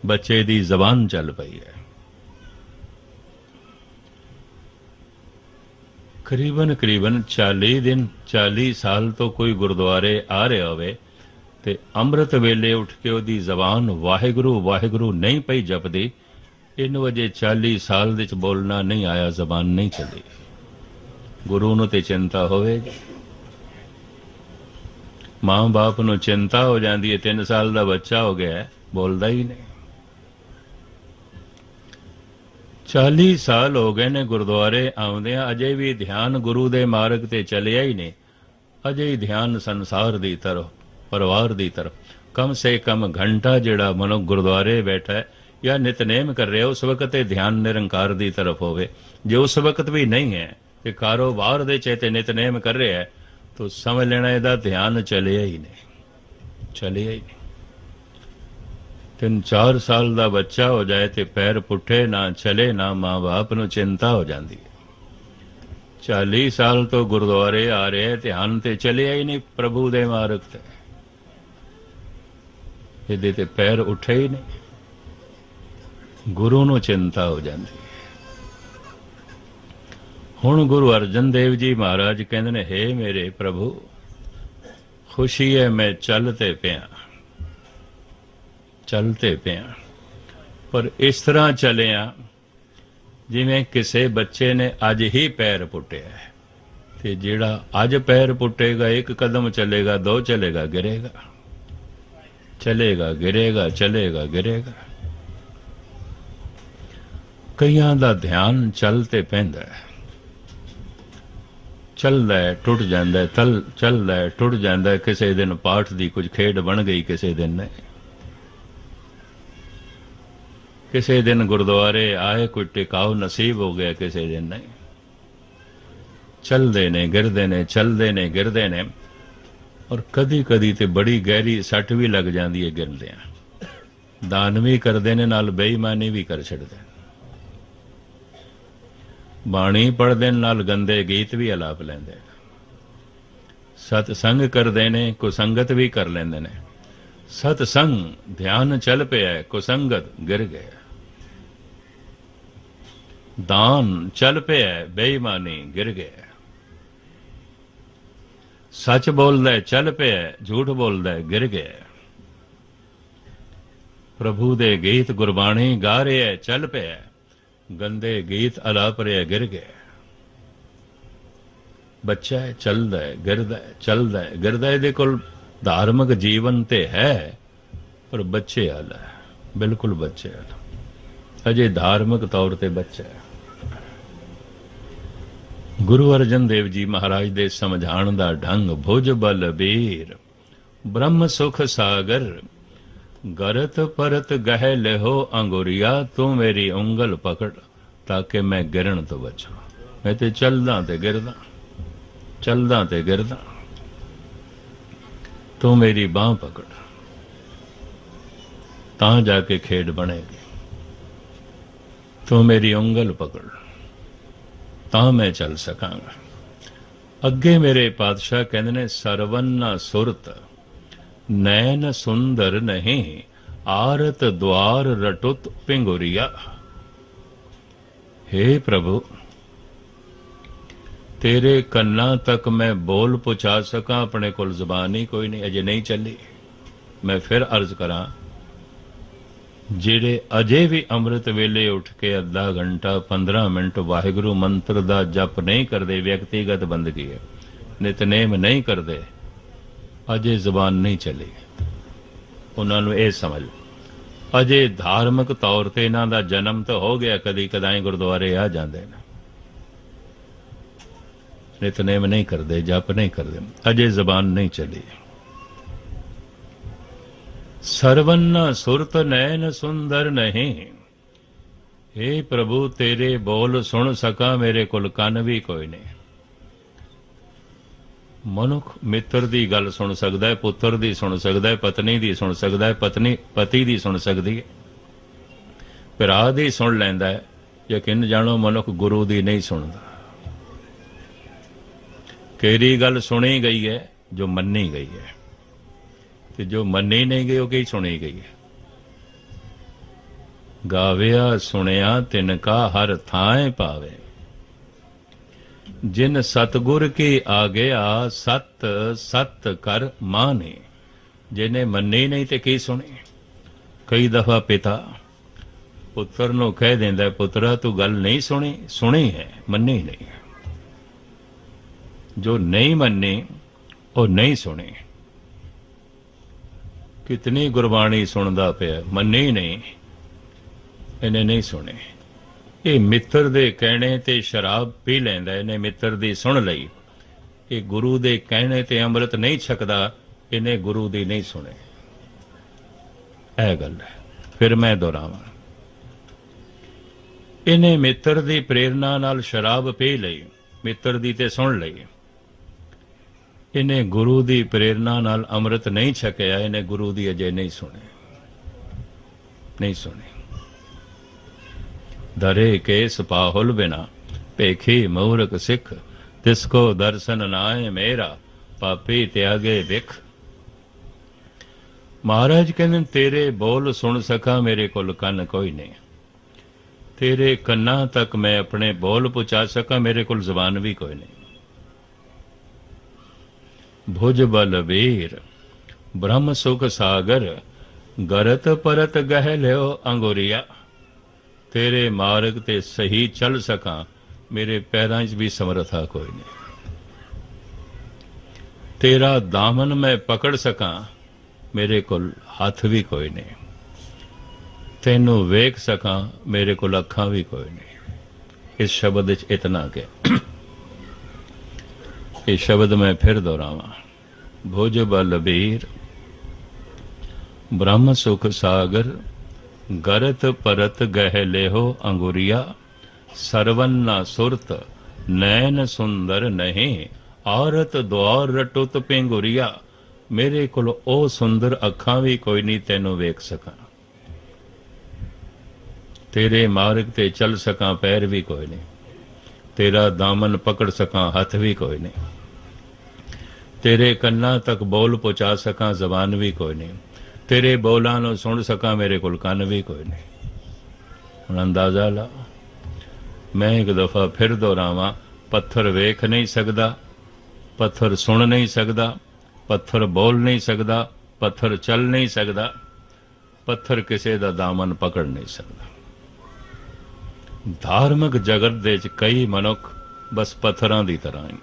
बच्चे दी जबान चल पई है। करीबन करीबन 40 दिन, 40 साल तो कोई गुरुद्वारे आ रहा होवे ते अमृत वेले उठ के ओदी जबान वाहिगुरु वाहिगुरु नहीं पई जपदी, ਇਹਨੂੰ ਅਜੇ 40 ਸਾਲ ਦੇ ਚ ਬੋਲਣਾ ਨਹੀਂ ਆਇਆ, ਜ਼ਬਾਨ ਨਹੀਂ ਚੱਲੀ। ਗੁਰੂ ਨੂੰ ਤੇ ਚਿੰਤਾ ਹੋਵੇਗੀ, ਮਾਂ ਬਾਪ ਨੂੰ ਚਿੰਤਾ ਹੋ ਜਾਂਦੀ ਹੈ। 3 ਸਾਲ ਦਾ ਬੱਚਾ ਹੋ ਗਿਆ, ਬੋਲਦਾ ਹੀ ਨਹੀਂ। 40 ਸਾਲ ਹੋ ਗਏ ਨੇ ਗੁਰਦੁਆਰੇ ਆਉਂਦਿਆਂ, ਅਜੇ ਵੀ ਧਿਆਨ ਗੁਰੂ ਦੇ ਮਾਰਗ ਤੇ ਚੱਲਿਆ ਹੀ ਨਹੀਂ। ਅਜੇ ਹੀ ਧਿਆਨ ਸੰਸਾਰ ਦੀ ਤਰਫ, ਪਰਿਵਾਰ ਦੀ ਤਰਫ। ਕਮ ਸੇ ਕਮ ਘੰਟਾ ਜਿਹੜਾ ਮਨੁੱਖ ਗੁਰਦੁਆਰੇ ਬੈਠਾ ਹੈ ਜਾਂ ਨਿਤਨੇਮ ਕਰ ਰਿਹਾ, ਉਸ ਵਕਤ ਤੇ ਧਿਆਨ ਨਿਰੰਕਾਰ ਦੀ ਤਰਫ ਹੋਵੇ। ਜੇ ਉਸ ਵਕਤ ਵੀ ਨਹੀਂ ਹੈ ਤੇ ਕਾਰੋਬਾਰ ਦੇ ਚੇਤੇ ਨਿਤਨੇਮ ਕਰ ਰਿਹਾ ਹੈ, ਤਾਂ ਸਮਝ ਲੈਣਾ ਇਹਦਾ ਧਿਆਨ ਚੱਲਿਆ ਹੀ ਨਹੀਂ, ਚੱਲਿਆ ਹੀ ਨਹੀਂ। 3-4 ਸਾਲ ਦਾ ਬੱਚਾ ਹੋ ਜਾਏ ਤੇ ਪੈਰ ਪੁੱਠੇ ਨਾ ਚਲੇ, ਨਾ ਮਾਂ ਬਾਪ ਨੂੰ ਚਿੰਤਾ ਹੋ ਜਾਂਦੀ ਹੈ। 40 ਸਾਲ ਤੋਂ ਗੁਰਦੁਆਰੇ ਆ ਰਹੇ, ਧਿਆਨ ਤੇ ਚੱਲਿਆ ਹੀ ਨਹੀਂ ਪ੍ਰਭੂ ਦੇ ਮਾਰਗ ਤੇ, ਇਹਦੇ ਤੇ ਪੈਰ ਉੱਠੇ ਹੀ ਨਹੀਂ। ਗੁਰੂ ਨੂੰ ਚਿੰਤਾ ਹੋ ਜਾਂਦੀ ਹੈ। ਹੁਣ ਗੁਰੂ ਅਰਜਨ ਦੇਵ ਜੀ ਮਹਾਰਾਜ ਕਹਿੰਦੇ ਨੇ, ਹੇ ਮੇਰੇ ਪ੍ਰਭੂ, ਖੁਸ਼ੀ ਹੈ ਮੈਂ ਚੱਲਤੇ ਪਿਆ, ਚੱਲਤੇ ਪਿਆ, ਪਰ ਇਸ ਤਰ੍ਹਾਂ ਚੱਲਿਆ ਜਿਵੇਂ ਕਿਸੇ ਬੱਚੇ ਨੇ ਅੱਜ ਹੀ ਪੈਰ ਪੁੱਟਿਆ ਹੈ। ਤੇ ਜਿਹੜਾ ਅੱਜ ਪੈਰ ਪੁੱਟੇਗਾ, 1 ਕਦਮ ਚੱਲੇਗਾ, 2 ਚੱਲੇਗਾ, ਗਿਰੇਗਾ, ਚਲੇਗਾ, ਗਿਰੇਗਾ, ਚਲੇਗਾ, ਗਿਰੇਗਾ। ਕਈਆਂ ਦਾ ਧਿਆਨ ਚੱਲ ਤੇ ਪੈਂਦਾ ਹੈ, ਚੱਲਦਾ ਹੈ, ਟੁੱਟ ਜਾਂਦਾ ਹੈ, ਚੱਲਦਾ ਹੈ, ਟੁੱਟ ਜਾਂਦਾ ਹੈ। ਕਿਸੇ ਦਿਨ ਪਾਠ ਦੀ ਕੁਝ ਖੇਡ ਬਣ ਗਈ, ਕਿਸੇ ਦਿਨ ਨਹੀਂ। ਕਿਸੇ ਦਿਨ ਗੁਰਦੁਆਰੇ ਆਏ, ਕੋਈ ਟਿਕਾਉ ਨਸੀਬ ਹੋ ਗਿਆ, ਕਿਸੇ ਦਿਨ ਨਹੀਂ। ਚੱਲਦੇ ਨੇ, ਗਿਰਦੇ ਨੇ, ਚੱਲਦੇ ਨੇ, ਗਿਰਦੇ ਨੇ। ਔਰ ਕਦੀ ਕਦੀ ਤੇ ਬੜੀ ਗਹਿਰੀ ਸੱਟ ਵੀ ਲੱਗ ਜਾਂਦੀ ਹੈ ਗਿਰਦਿਆਂ। ਦਾਨ ਵੀ ਕਰਦੇ ਨੇ, ਨਾਲ ਬੇਈਮਾਨੀ ਵੀ ਕਰ ਛੱਡਦੇ ਨੇ। ਬਾਣੀ ਪੜ੍ਹਦੇ ਨੇ, ਨਾਲ ਗੰਦੇ ਗੀਤ ਵੀ ਅਲਾਪ ਲੈਂਦੇ। ਸਤਸੰਗ ਕਰਦੇ ਨੇ, ਕੁਸੰਗਤ ਵੀ ਕਰ ਲੈਂਦੇ ਨੇ। ਸਤਸੰਗ ਧਿਆਨ ਚੱਲ ਪਿਆ, ਕੁਸੰਗਤ ਗਿਰ ਗਿਆ। ਦਾਨ ਚੱਲ ਪਿਆ, ਬੇਈਮਾਨੀ ਗਿਰ ਗਿਆ। ਸੱਚ ਬੋਲਦਾ ਚੱਲ ਪਿਆ, ਝੂਠ ਬੋਲਦਾ ਗਿਰ ਗਿਆ। ਪ੍ਰਭੂ ਦੇ ਗੀਤ ਗੁਰਬਾਣੀ ਗਾ ਰਿਹਾ, ਚੱਲ ਪਿਆ, ਗੰਦੇ ਗੀਤ ਅਲਾਪ ਰਿਹਾ, ਗਿਰ ਗਿਆ। ਬੱਚਾ ਹੈ, ਚੱਲਦਾ ਹੈ, ਗਿਰਦਾ ਹੈ, ਚੱਲਦਾ ਹੈ, ਗਿਰਦਾ। ਇਹਦੇ ਕੋਲ ਧਾਰਮਿਕ ਜੀਵਨ ਤੇ ਹੈ, ਪਰ ਬੱਚੇ ਵਾਲਾ ਹੈ, ਬਿਲਕੁਲ ਬੱਚੇ ਵਾਲਾ, ਅਜੇ ਧਾਰਮਿਕ ਤੌਰ ਤੇ ਬੱਚਾ ਹੈ। ਗੁਰੂ ਅਰਜਨ ਦੇਵ ਜੀ ਮਹਾਰਾਜ ਦੇ ਸਮਝਾਉਣ ਦਾ ਢੰਗ, ਭੁਜ ਬਲ ਬੀਰ ਬ੍ਰਹਮ ਸੁਖ ਸਾਗਰ, ਗਰਤ ਪਰਤ ਗਹਿ ਲਿਹੋ ਅੰਗੁਰੀਆ, ਤੂੰ ਮੇਰੀ ਉਂਗਲ ਪਕੜ ਤਾਂ ਕਿ ਮੈਂ ਗਿਰਨ ਤੋਂ ਬਚਾਂ। ਮੈਂ ਤੇ ਚੱਲਦਾ ਤੇ ਗਿਰਦਾ, ਚੱਲਦਾ ਤੇ ਗਿਰਦਾ, ਤੂੰ ਮੇਰੀ ਬਾਂਹ ਪਕੜ ਤਾਂ ਜਾ ਕੇ ਖੇਡ ਬਣੇਗੀ। ਤੂੰ ਮੇਰੀ ਉਂਗਲ ਪਕੜ ਤਾਂ ਮੈਂ ਚੱਲ ਸਕਾਂਗਾ। ਅੱਗੇ ਮੇਰੇ ਪਾਤਸ਼ਾਹ ਕਹਿੰਦੇ ਨੇ, ਸਰਵਨ ਨਾ ਸੁਰਤ ਨੈਣ ਸੁੰਦਰ ਨਹੀਂ, ਆਰਤ ਦੁਆਰ ਰਟੁਤ ਪਿੰਗੁਰੀਆ। हे ਪ੍ਰਭੂ, ਤੇਰੇ ਕੰਨਾਂ ਤੱਕ ਮੈਂ ਬੋਲ ਪਹੁੰਚਾ ਸਕਾਂ, ਆਪਣੇ ਕੋਲ ਜ਼ਬਾਨ ਹੀ ਕੋਈ ਨਹੀਂ, ਅਜੇ ਨਹੀਂ ਚੱਲੀ। ਮੈਂ ਫਿਰ ਅਰਜ਼ ਕਰਾਂ, ਜਿਹੜੇ ਅਜੇ ਵੀ ਅੰਮ੍ਰਿਤ ਵੇਲੇ ਉੱਠ ਕੇ ਅੱਧਾ ਘੰਟਾ 15 ਮਿੰਟ ਵਾਹਿਗੁਰੂ ਮੰਤਰ ਦਾ ਜਪ ਨਹੀਂ ਕਰਦੇ, ਵਿਅਕਤੀਗਤ ਬੰਦਗੀ ਹੈ, ਨਿਤਨੇਮ ਨਹੀਂ ਕਰਦੇ, ਅਜੇ ਜ਼ਬਾਨ ਨਹੀਂ ਚੱਲੀ। ਉਹਨਾਂ ਨੂੰ ਇਹ ਸਮਝ, ਅਜੇ ਧਾਰਮਿਕ ਤੌਰ ਤੇ ਇਹਨਾਂ ਦਾ ਜਨਮ ਤਾਂ ਹੋ ਗਿਆ, ਕਦੀ ਕਦਾਈ ਗੁਰਦੁਆਰੇ ਆ ਜਾਂਦੇ ਨੇ, ਨਿਤਨੇਮ ਨਹੀਂ ਕਰਦੇ, ਜਪ ਨਹੀਂ ਕਰਦੇ, ਅਜੇ ਜ਼ਬਾਨ ਨਹੀਂ ਚੱਲੀ। ਸਰਵਨ ਸੁਰਤ ਨੈਣ ਸੁੰਦਰ ਨਹੀਂ, हे ਪ੍ਰਭੂ ਤੇਰੇ ਬੋਲ ਸੁਣ ਸਕਾਂ, ਮੇਰੇ ਕੋਲ ਕੰਨ ਵੀ ਕੋਈ ਨਹੀਂ। ਮਨੁੱਖ ਮਿੱਤਰ ਦੀ ਗੱਲ ਸੁਣ ਸਕਦਾ ਹੈ, ਪੁੱਤਰ ਦੀ ਸੁਣ ਸਕਦਾ ਹੈ, ਪਤਨੀ ਦੀ ਸੁਣ ਸਕਦਾ ਹੈ, ਪਤਨੀ ਪਤੀ ਦੀ ਸੁਣ ਸਕਦੀ ਹੈ, ਭਰਾ ਦੀ ਸੁਣ ਲੈਂਦਾ ਹੈ। ਯਕੀਨ ਜਾਣੋ, ਮਨੁੱਖ ਗੁਰੂ ਦੀ ਨਹੀਂ ਸੁਣਦਾ। ਕਿਹੜੀ ਗੱਲ ਸੁਣੀ ਗਈ ਹੈ? ਜੋ ਮੰਨੀ ਗਈ ਹੈ, ਤੇ ਜੋ ਮੰਨੀ ਨਹੀਂ ਗਈ ਉਹ ਕੀ ਸੁਣੀ ਗਈ ਹੈ? ਗਾਵਿਆ ਸੁਣਿਆ ਤਿਨ ਕਾ ਹਰ ਥਾਂ ਪਾਵੇ, ਜਿਨ ਸਤਗੁਰ ਕੀ ਆਗਿਆ ਸਤ ਸਤ ਕਰ ਮਾਨੇ। ਜਿਹਨੇ ਮੰਨੀ ਨਹੀਂ ਤੇ ਕੀ ਸੁਣੀ? ਕਈ ਦਫਾ ਪਿਤਾ ਪੁੱਤਰ ਨੂੰ ਕਹਿ ਦਿੰਦਾ, ਪੁੱਤਰਾ ਤੂੰ ਗੱਲ ਨਹੀਂ ਸੁਣੀ, ਸੁਣੀ ਹੈ, ਮੰਨੀ ਨਹੀਂ। ਜੋ ਨਹੀਂ ਮੰਨੀ ਉਹ ਨਹੀਂ ਸੁਣੀ। ਕਿਤਨੀ ਗੁਰਬਾਣੀ ਸੁਣਦਾ ਪਿਆ, ਮੰਨੀ ਨਹੀਂ, ਇਹਨੇ ਨਹੀਂ ਸੁਣੀ। ਇਹ ਮਿੱਤਰ ਦੇ ਕਹਿਣੇ ਤੇ ਸ਼ਰਾਬ ਪੀ ਲੈਂਦਾ, ਇਹਨੇ ਮਿੱਤਰ ਦੀ ਸੁਣ ਲਈ। ਇਹ ਗੁਰੂ ਦੇ ਕਹਿਣੇ ਤੇ ਅੰਮ੍ਰਿਤ ਨਹੀਂ ਛਕਦਾ, ਇਹਨੇ ਗੁਰੂ ਦੀ ਨਹੀਂ ਸੁਣੇ। ਇਹ ਗੱਲ ਹੈ। ਫਿਰ ਮੈਂ ਦੁਹਰਾਵਾਂ, ਇਹਨੇ ਮਿੱਤਰ ਦੀ ਪ੍ਰੇਰਨਾ ਨਾਲ ਸ਼ਰਾਬ ਪੀ ਲਈ, ਮਿੱਤਰ ਦੀ ਤੇ ਸੁਣ ਲਈ। ਇਹਨੇ ਗੁਰੂ ਦੀ ਪ੍ਰੇਰਨਾ ਨਾਲ ਅੰਮ੍ਰਿਤ ਨਹੀਂ ਛਕਿਆ, ਇਹਨੇ ਗੁਰੂ ਦੀ ਅਜੇ ਨਹੀਂ ਸੁਣੀ, ਨਹੀਂ ਸੁਣੀ। ਦਰੇ ਕੇਸ ਪਾਹੁਲ ਬਿਨਾ ਭੇਖੀ ਮੂਰਖ ਸਿੱਖ, ਤਿਸ ਕੋ ਦਰਸ਼ਨ ਨਾਏ ਮੇਰਾ, ਪਾਪੀ ਤਿਆਗੇ ਵਿਖ। ਮਹਾਰਾਜ ਕਹਿੰਦੇ ਤੇਰੇ ਬੋਲ ਸੁਣ ਸਕਾਂ, ਮੇਰੇ ਕੋਲ ਕੰਨ ਕੋਈ ਨਹੀਂ। ਤੇਰੇ ਕੰਨਾਂ ਤੱਕ ਮੈਂ ਆਪਣੇ ਬੋਲ ਪਹੁੰਚਾ ਸਕਾਂ, ਮੇਰੇ ਕੋਲ ਜ਼ਬਾਨ ਵੀ ਕੋਈ ਨਹੀਂ। ਭੁਜ ਬਲ ਵੀਰ ਬ੍ਰਹਮ ਸੁਖ ਸਾਗਰ, ਗਰਤ ਪਰਤ ਗਹਿ ਲਿਓ ਅੰਗੁਰੀਆ। ਤੇਰੇ ਮਾਰਗ ਤੇ ਸਹੀ ਚੱਲ ਸਕਾਂ, ਮੇਰੇ ਪੈਰਾਂ 'ਚ ਵੀ ਸਮਰਥਾ ਕੋਈ ਨਹੀਂ। ਤੇਰਾ ਦਾਮਨ ਮੈਂ ਪਕੜ ਸਕਾਂ, ਮੇਰੇ ਕੋਲ ਹੱਥ ਵੀ ਕੋਈ ਨਹੀਂ। ਤੈਨੂੰ ਵੇਖ ਸਕਾਂ, ਮੇਰੇ ਕੋਲ ਅੱਖਾਂ ਵੀ ਕੋਈ ਨਹੀਂ। ਇਸ ਸ਼ਬਦ ਵਿੱਚ ਇਤਨਾ ਕਿ ਇਹ ਸ਼ਬਦ ਮੈਂ ਫਿਰ ਦੁਹਰਾਵਾਂ, ਭੁਜ ਬਲ ਵੀਰ ਬ੍ਰਹਮ ਸੁਖ ਸਾਗਰ, ਗਰਤ ਪਰਤ ਗਹਿ ਲਿਹੋ ਅੰਗੁਰੀਆ। ਸਰਵਨ ਨਾ ਸੁਰਤ ਨੈਣ ਸੁੰਦਰ ਨਹੀਂ, ਔਰਤ ਦੁਆਰ ਰਟੁਤ ਪਿੰਗੁਰੀਆ। ਮੇਰੇ ਕੋਲ ਉਹ ਸੁੰਦਰ ਅੱਖਾਂ ਵੀ ਕੋਈ ਨਹੀਂ, ਤੈਨੂੰ ਵੇਖ ਸਕਾਂ। ਤੇਰੇ ਮਾਰਗ ਤੇ ਚੱਲ ਸਕਾਂ, ਪੈਰ ਵੀ ਕੋਈ ਨਹੀਂ। ਤੇਰਾ ਦਾਮਨ ਪਕੜ ਸਕਾਂ, ਹੱਥ ਵੀ ਕੋਈ ਨਹੀਂ। ਤੇਰੇ ਕੰਨਾਂ ਤੱਕ ਬੋਲ ਪਹੁੰਚਾ ਸਕਾਂ, ਜ਼ਬਾਨ ਵੀ ਕੋਈ ਨਹੀਂ। ਤੇਰੇ ਬੋਲਾਂ ਨੂੰ ਸੁਣ ਸਕਾਂ, ਮੇਰੇ ਕੋਲ ਕੰਨ ਵੀ ਕੋਈ ਨਹੀਂ। ਹੁਣ ਅੰਦਾਜ਼ਾ ਲਾ। ਮੈਂ ਇੱਕ ਦਫਾ ਫਿਰ ਦੁਹਰਾਵਾਂ, ਪੱਥਰ ਵੇਖ ਨਹੀਂ ਸਕਦਾ, ਪੱਥਰ ਸੁਣ ਨਹੀਂ ਸਕਦਾ, ਪੱਥਰ ਬੋਲ ਨਹੀਂ ਸਕਦਾ, ਪੱਥਰ ਚੱਲ ਨਹੀਂ ਸਕਦਾ, ਪੱਥਰ ਕਿਸੇ ਦਾ ਦਾਮਨ ਪਕੜ ਨਹੀਂ ਸਕਦਾ। ਧਾਰਮਿਕ ਜਗਤ ਦੇ ਵਿੱਚ ਕਈ ਮਨੁੱਖ ਬਸ ਪੱਥਰਾਂ ਦੀ ਤਰ੍ਹਾਂ ਹਨ,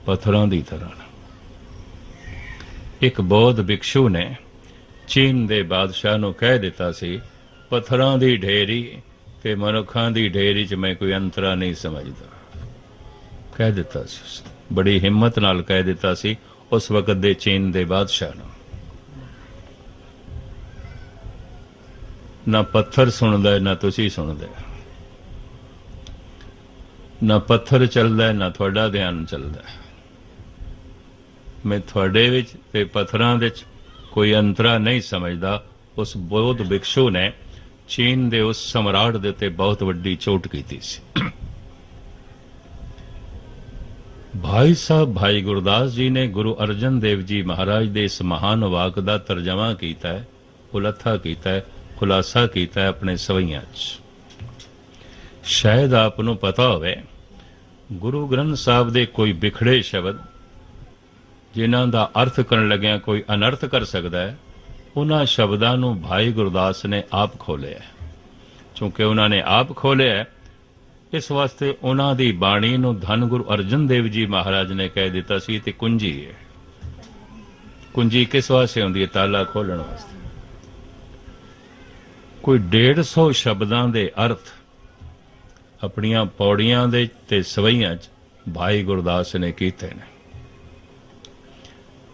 ਪੱਥਰਾਂ ਦੀ ਤਰ੍ਹਾਂ। ਇੱਕ ਬੌਧ ਭਿਕਸ਼ੂ ਨੇ ਚੀਨ ਦੇ ਬਾਦਸ਼ਾਹ ਨੂੰ ਕਹਿ ਦਿੱਤਾ ਸੀ, ਪੱਥਰਾਂ ਦੀ ਢੇਰੀ ਤੇ ਮਨੁੱਖਾਂ ਦੀ ਢੇਰੀ 'ਚ ਮੈਂ ਕੋਈ ਅੰਤਰਾ ਨਹੀਂ ਸਮਝਦਾ। ਕਹਿ ਦਿੱਤਾ ਸੀ, ਬੜੀ ਹਿੰਮਤ ਨਾਲ ਕਹਿ ਦਿੱਤਾ ਸੀ ਉਸ ਵਕਤ ਦੇ ਚੀਨ ਦੇ ਬਾਦਸ਼ਾਹ ਨੂੰ। ਨਾ ਪੱਥਰ ਸੁਣਦਾ, ਨਾ ਤੁਸੀਂ ਸੁਣਦੇ। ਨਾ ਪੱਥਰ ਚੱਲਦਾ, ਨਾ ਤੁਹਾਡਾ ਧਿਆਨ ਚੱਲਦਾ। ਮੈਂ ਤੁਹਾਡੇ ਵਿੱਚ ਤੇ ਪੱਥਰਾਂ ਵਿੱਚ ਕੋਈ ਅੰਤਰਾ ਨਹੀਂ ਸਮਝਦਾ। ਉਸ ਬੌਧ ਭਿਕਸ਼ੂ ਨੇ ਚੀਨ ਦੇ ਉਸ ਸਮਰਾਟ ਦੇ ਉੱਤੇ ਬਹੁਤ ਵੱਡੀ ਚੋਟ ਕੀਤੀ ਸੀ। ਭਾਈ ਸਾਹਿਬ ਭਾਈ ਗੁਰਦਾਸ ਜੀ ਨੇ ਗੁਰੂ ਅਰਜਨ ਦੇਵ ਜੀ ਮਹਾਰਾਜ ਦੇ ਇਸ ਮਹਾਨ ਵਾਕ ਦਾ ਤਰਜਮਾ ਕੀਤਾ ਹੈ, ਉਲੱਥਾ ਕੀਤਾ ਹੈ, ਖੁਲਾਸਾ ਕੀਤਾ ਹੈ ਆਪਣੇ ਸਵਈਆਂ 'ਚ। ਸ਼ਾਇਦ ਆਪ ਨੂੰ ਪਤਾ ਹੋਵੇ, ਗੁਰੂ ਗ੍ਰੰਥ ਸਾਹਿਬ ਦੇ ਕੋਈ ਵਿਖੜੇ ਸ਼ਬਦ ਜਿਨ੍ਹਾਂ ਦਾ ਅਰਥ ਕਰਨ ਲੱਗਿਆ ਕੋਈ ਅਨਰਥ ਕਰ ਸਕਦਾ ਹੈ, ਉਹਨਾਂ ਸ਼ਬਦਾਂ ਨੂੰ ਭਾਈ ਗੁਰਦਾਸ ਨੇ ਆਪ ਖੋਲ੍ਹਿਆ। ਕਿਉਂਕਿ ਉਹਨਾਂ ਨੇ ਆਪ ਖੋਲ੍ਹਿਆ, ਇਸ ਵਾਸਤੇ ਉਹਨਾਂ ਦੀ ਬਾਣੀ ਨੂੰ ਧੰਨ ਗੁਰੂ ਅਰਜਨ ਦੇਵ ਜੀ ਮਹਾਰਾਜ ਨੇ ਕਹਿ ਦਿੱਤਾ ਸੀ ਤੇ ਕੁੰਜੀ ਹੈ। ਕੁੰਜੀ ਕਿਸ ਵਾਸਤੇ ਹੁੰਦੀ ਹੈ? ਤਾਲਾ ਖੋਲ੍ਹਣ ਵਾਸਤੇ। ਕੋਈ 150 ਸ਼ਬਦਾਂ ਦੇ ਅਰਥ ਆਪਣੀਆਂ ਪੌੜੀਆਂ ਦੇ ਤੇ ਸਵਈਆਂ 'ਚ ਭਾਈ ਗੁਰਦਾਸ ਨੇ ਕੀਤੇ ਨੇ।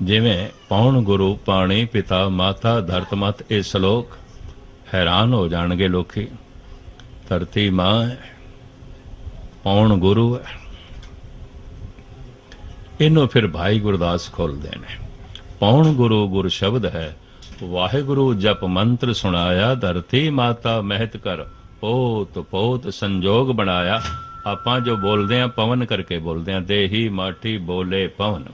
ਜਿਵੇਂ ਪੌਣ ਗੁਰੂ ਪਾਣੀ ਪਿਤਾ ਮਾਤਾ ਧਰਤ ਮਤ, ਇਹ ਸ਼ਲੋਕ ਹੈਰਾਨ ਹੋ ਜਾਣਗੇ ਲੋਕੀ। ਧਰਤੀ ਮਾਂ ਹੈ, ਪੌਣ ਗੁਰੂ ਹੈ। ਇਹਨੂੰ ਫਿਰ ਭਾਈ ਗੁਰਦਾਸ ਖੋਲ੍ਹਦੇ ਨੇ। ਪੌਣ ਗੁਰੂ ਗੁਰ ਸ਼ਬਦ ਹੈ, ਵਾਹਿਗੁਰੂ ਜਪ ਮੰਤਰ ਸੁਣਾਇਆ, ਧਰਤੀ ਮਾਤਾ ਮਹਿਤ ਕਰ, ਪੋਤ ਪੋਤ ਸੰਜੋਗ ਬਣਾਇਆ। ਆਪਾਂ ਜੋ ਬੋਲਦੇ ਹਾਂ ਪਵਨ ਕਰਕੇ ਬੋਲਦੇ ਹਾਂ, ਦੇਹੀ ਮਾਟੀ ਬੋਲੇ ਪਵਨ।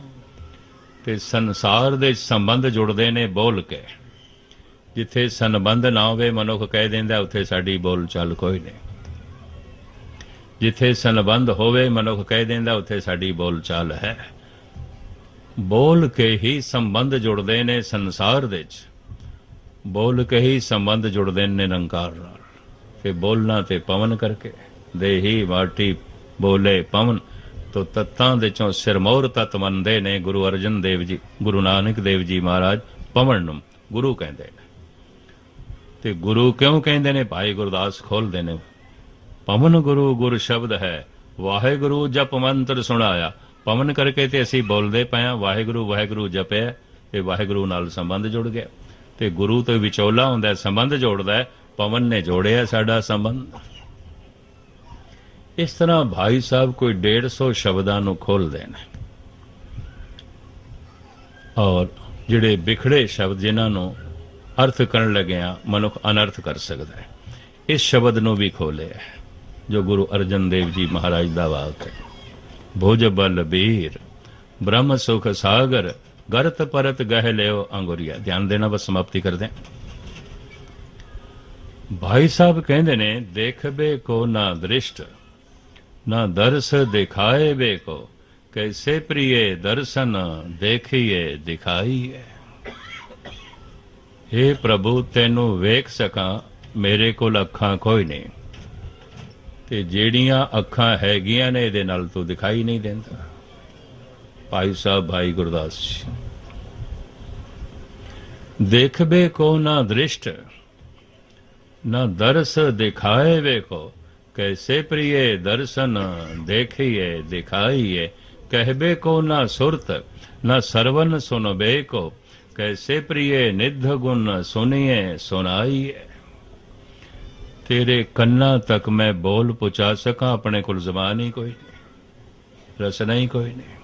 ਤੇ ਸੰਸਾਰ ਦੇ ਸੰਬੰਧ ਜੁੜਦੇ ਨੇ ਬੋਲ ਕੇ। ਜਿੱਥੇ ਸੰਬੰਧ ਨਾ ਹੋਵੇ ਮਨੁੱਖ ਕਹਿ ਦਿੰਦਾ ਉੱਥੇ ਸਾਡੀ ਬੋਲ ਚਾਲ ਕੋਈ ਨਹੀਂ। ਜਿੱਥੇ ਸੰਬੰਧ ਹੋਵੇ ਮਨੁੱਖ ਕਹਿ ਦਿੰਦਾ ਉੱਥੇ ਸਾਡੀ ਬੋਲ ਚਾਲ ਹੈ। ਬੋਲ ਕੇ ਹੀ ਸੰਬੰਧ ਜੁੜਦੇ ਨੇ ਸੰਸਾਰ ਦੇ 'ਚ, ਬੋਲ ਕੇ ਹੀ ਸੰਬੰਧ ਜੁੜਦੇ ਨੇ ਨਿਰੰਕਾਰ ਨਾਲ। ते बोलना ते पवन करके। देही माटी बोले पवन, तो तत्तां दे चों सिरमौर तत्त मनदे ने गुरु अर्जन देव जी, गुरु नानक देव जी महाराज पवन नूं गुरु कहंदे ने। ते गुरु क्यों कहंदे ने? भाई गुरदास खोलदे ने, पवन गुरु गुर शब्द है, वाहेगुरु जप मंत्र सुनाया। पवन करके ते असीं बोलदे पए आ, वाहेगुरु वाहेगुरु जपिया ते वाहेगुरु नाल संबंध जुड़ गया। ते गुरु तो विचोला हुंदा, संबंध जोड़दा है, पवन ने जोड़िया साडा संबंध। इस तरह भाई साहब कोई 150 शब्दां नूं खोलदे ने, और जिहड़े बिखड़े शब्द जिन्हां नूं अर्थ करन लगिया मनुख अनर्थ कर सकदा है, इस शब्द नूं भी खोलिया जो गुरु अर्जन देव जी महाराज दा वाक है। भुज बल बीर ब्रह्म सुख सागर, गरत परत गह लियो अंगुरिया। ध्यान देना, बस समाप्ति कर दें। भाई साहब कहते ने, देखबे को ना दृष्ट, ना दर्श दिखाए बे को, कैसे प्रिय दर्शन देखिए दिखाइए। हे प्रभु तेनू वेख सका, मेरे कोल अखां कोई नहीं, ते जेड़ियां अखां हैगियां ने इहदे नाल तू दिखाई नहीं देंदा। भाई साहब भाई गुरदास जी, देखबे को ना दृष्ट, न दर्श दिखाए वे को, कैसे प्रिय दर्शन देखिए दिखाइए। कहबे को ना सुरत, न सरवन सुनबे को, कैसे प्रिय निध गुण सुनिए सुनाइए। तेरे कन्ना तक मैं बोल पहुंचा सका, अपने कुल जबान ही कोई नहीं, रसना ही कोई नहीं।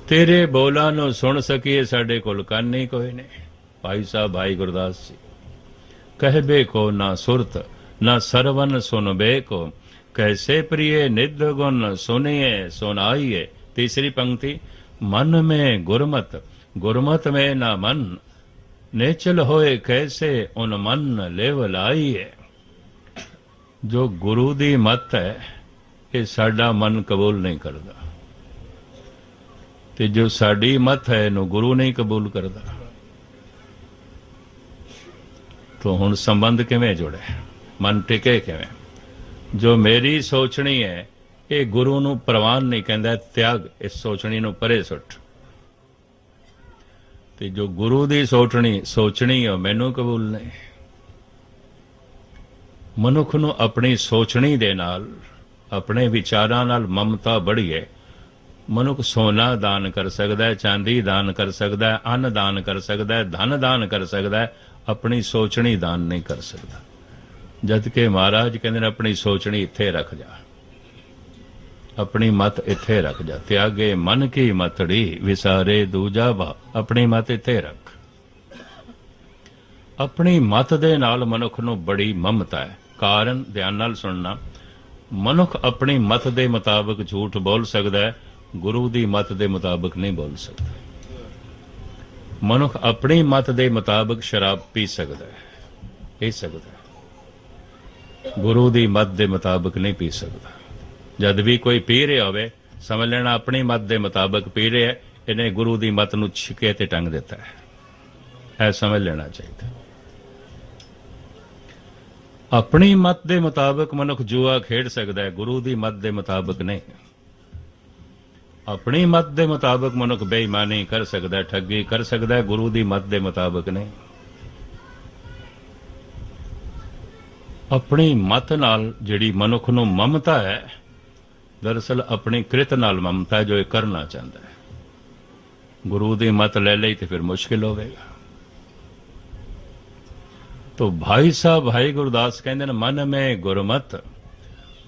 तेरे बोला नो सुन सकिए, साडे कुल कन्न ही कोई नहीं। भाई साहब भाई गुरदास जी, कहबे को ना सुरत, ना सरवन सुनबे को, कैसे प्रिय निध गुण सुनिए सुनाइए। तीसरी पंक्ति, मन में गुरमत, गुरमत में ना मन, नेचल होए कैसे उन मन लेव लाइए। जो गुरु दी मत है ये साडा मन कबूल नहीं करता, ते जो साडी मत है इनू गुरु नहीं कबूल करता। तो हुण संबंध किवें जुड़े, मन टिके किवें? जो मेरी सोचनी है ये गुरु नू प्रवान नहीं कहंदा, त्याग इस सोचनी नू परे सुट। ते जो गुरु दी सोचनी है मैनू कबूल नहीं। मनुख नू अपनी सोचनी दे नाल, अपने विचारां नाल ममता बढ़ी है। मनुख सोना दान कर सकदा है, चांदी दान कर सकदा है, अन्न दान कर सकदा है, धन दान कर सकदा है, अपनी सोचनी दान नहीं कर सकता। जद के महाराज कहते हैं अपनी सोचनी इत्थे रख जा, अपनी मत इत्थे रख जा। त्यागे मन की मतड़ी, विसारे दूजा भा। अपनी मत इत्थे रख। अपनी मत दे नाल मनुख नू बड़ी ममता है। कारण ध्यान नाल सुनना, मनुख अपनी मत दे मुताबिक झूठ बोल सकदा है, गुरु दी मत दे मुताबिक नहीं बोल सकता। मनुख अपनी मत दे मुताबिक शराब पी सकदा है, पी सकदा है, गुरु दी मत दे मुताबिक नहीं पी सकता। जद भी कोई पी रहा होवे समझ लेना अपनी मत दे मुताबिक पी रहा है, इन्हें गुरु दी मत नू छिके ते टंग दिता है, समझ लेना चाहिए। अपनी मत दे मुताबिक मनुख जुआ खेड सकदा है, गुरु दी मत दे मुताबिक नहीं। अपनी मत दे मुताबिक मनुख बेईमानी कर सकदा है, ठगी कर सकदा है, गुरु दी मत दे मुताबिक नहीं। अपनी मत नाल जिहड़ी मनुख नू ममता है, दरअसल अपनी कृत नाल ममता है जो ये करना चाहता है। गुरु दी मत ले लई तो फिर मुश्किल होवेगा। तो भाई साहब भाई गुरदास कहते हैं, मन में गुरमत,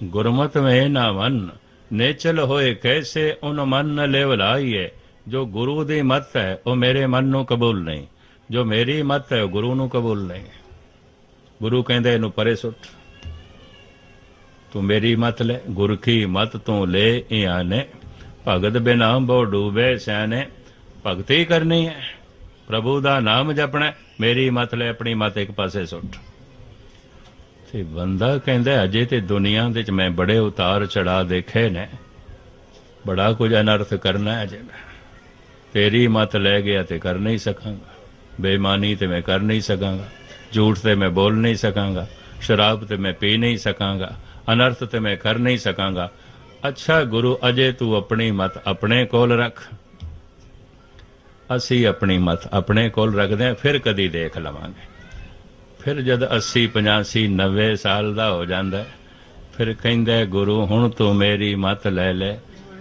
गुरमत में ना मन, नेचल होए कैसे उन मन न लेवलाइए। जो गुरु दी मत है वो मेरे मन नू कबूल नहीं, जो मेरी मत है वो गुरु नू कबूल नहीं। गुरु कहंदे इनू परे सुट, तू मेरी मत ले, गुर की मत तू ले इयाने, भगत बिना बो डूबे सैने। भगती करनी है, प्रभु दा नाम जपना, मेरी मत ले, अपनी मत एक पासे सुट। ते बंदा कहंदा अजे ते दुनिया दे च मैं बड़े उतार चढ़ा देखे ने, बड़ा कुछ अनर्थ करना है। जे मैं तेरी मत ले गया ते कर नहीं सकांगा, बेईमानी ते मैं कर नहीं सकांगा, झूठ ते मैं बोल नहीं सकांगा, शराब ते मैं पी नहीं सकांगा, अनर्थ ते मैं कर नहीं सकांगा। अच्छा गुरु, अजे तू अपनी मत अपने कोल रख, असी अपनी मत अपने कोल रखते हैं, फिर कदी देख लवांगे। फिर जद 80 85 90 साल का हो जाता है, फिर कहंदा गुरु हुण तू मेरी मत लै ले,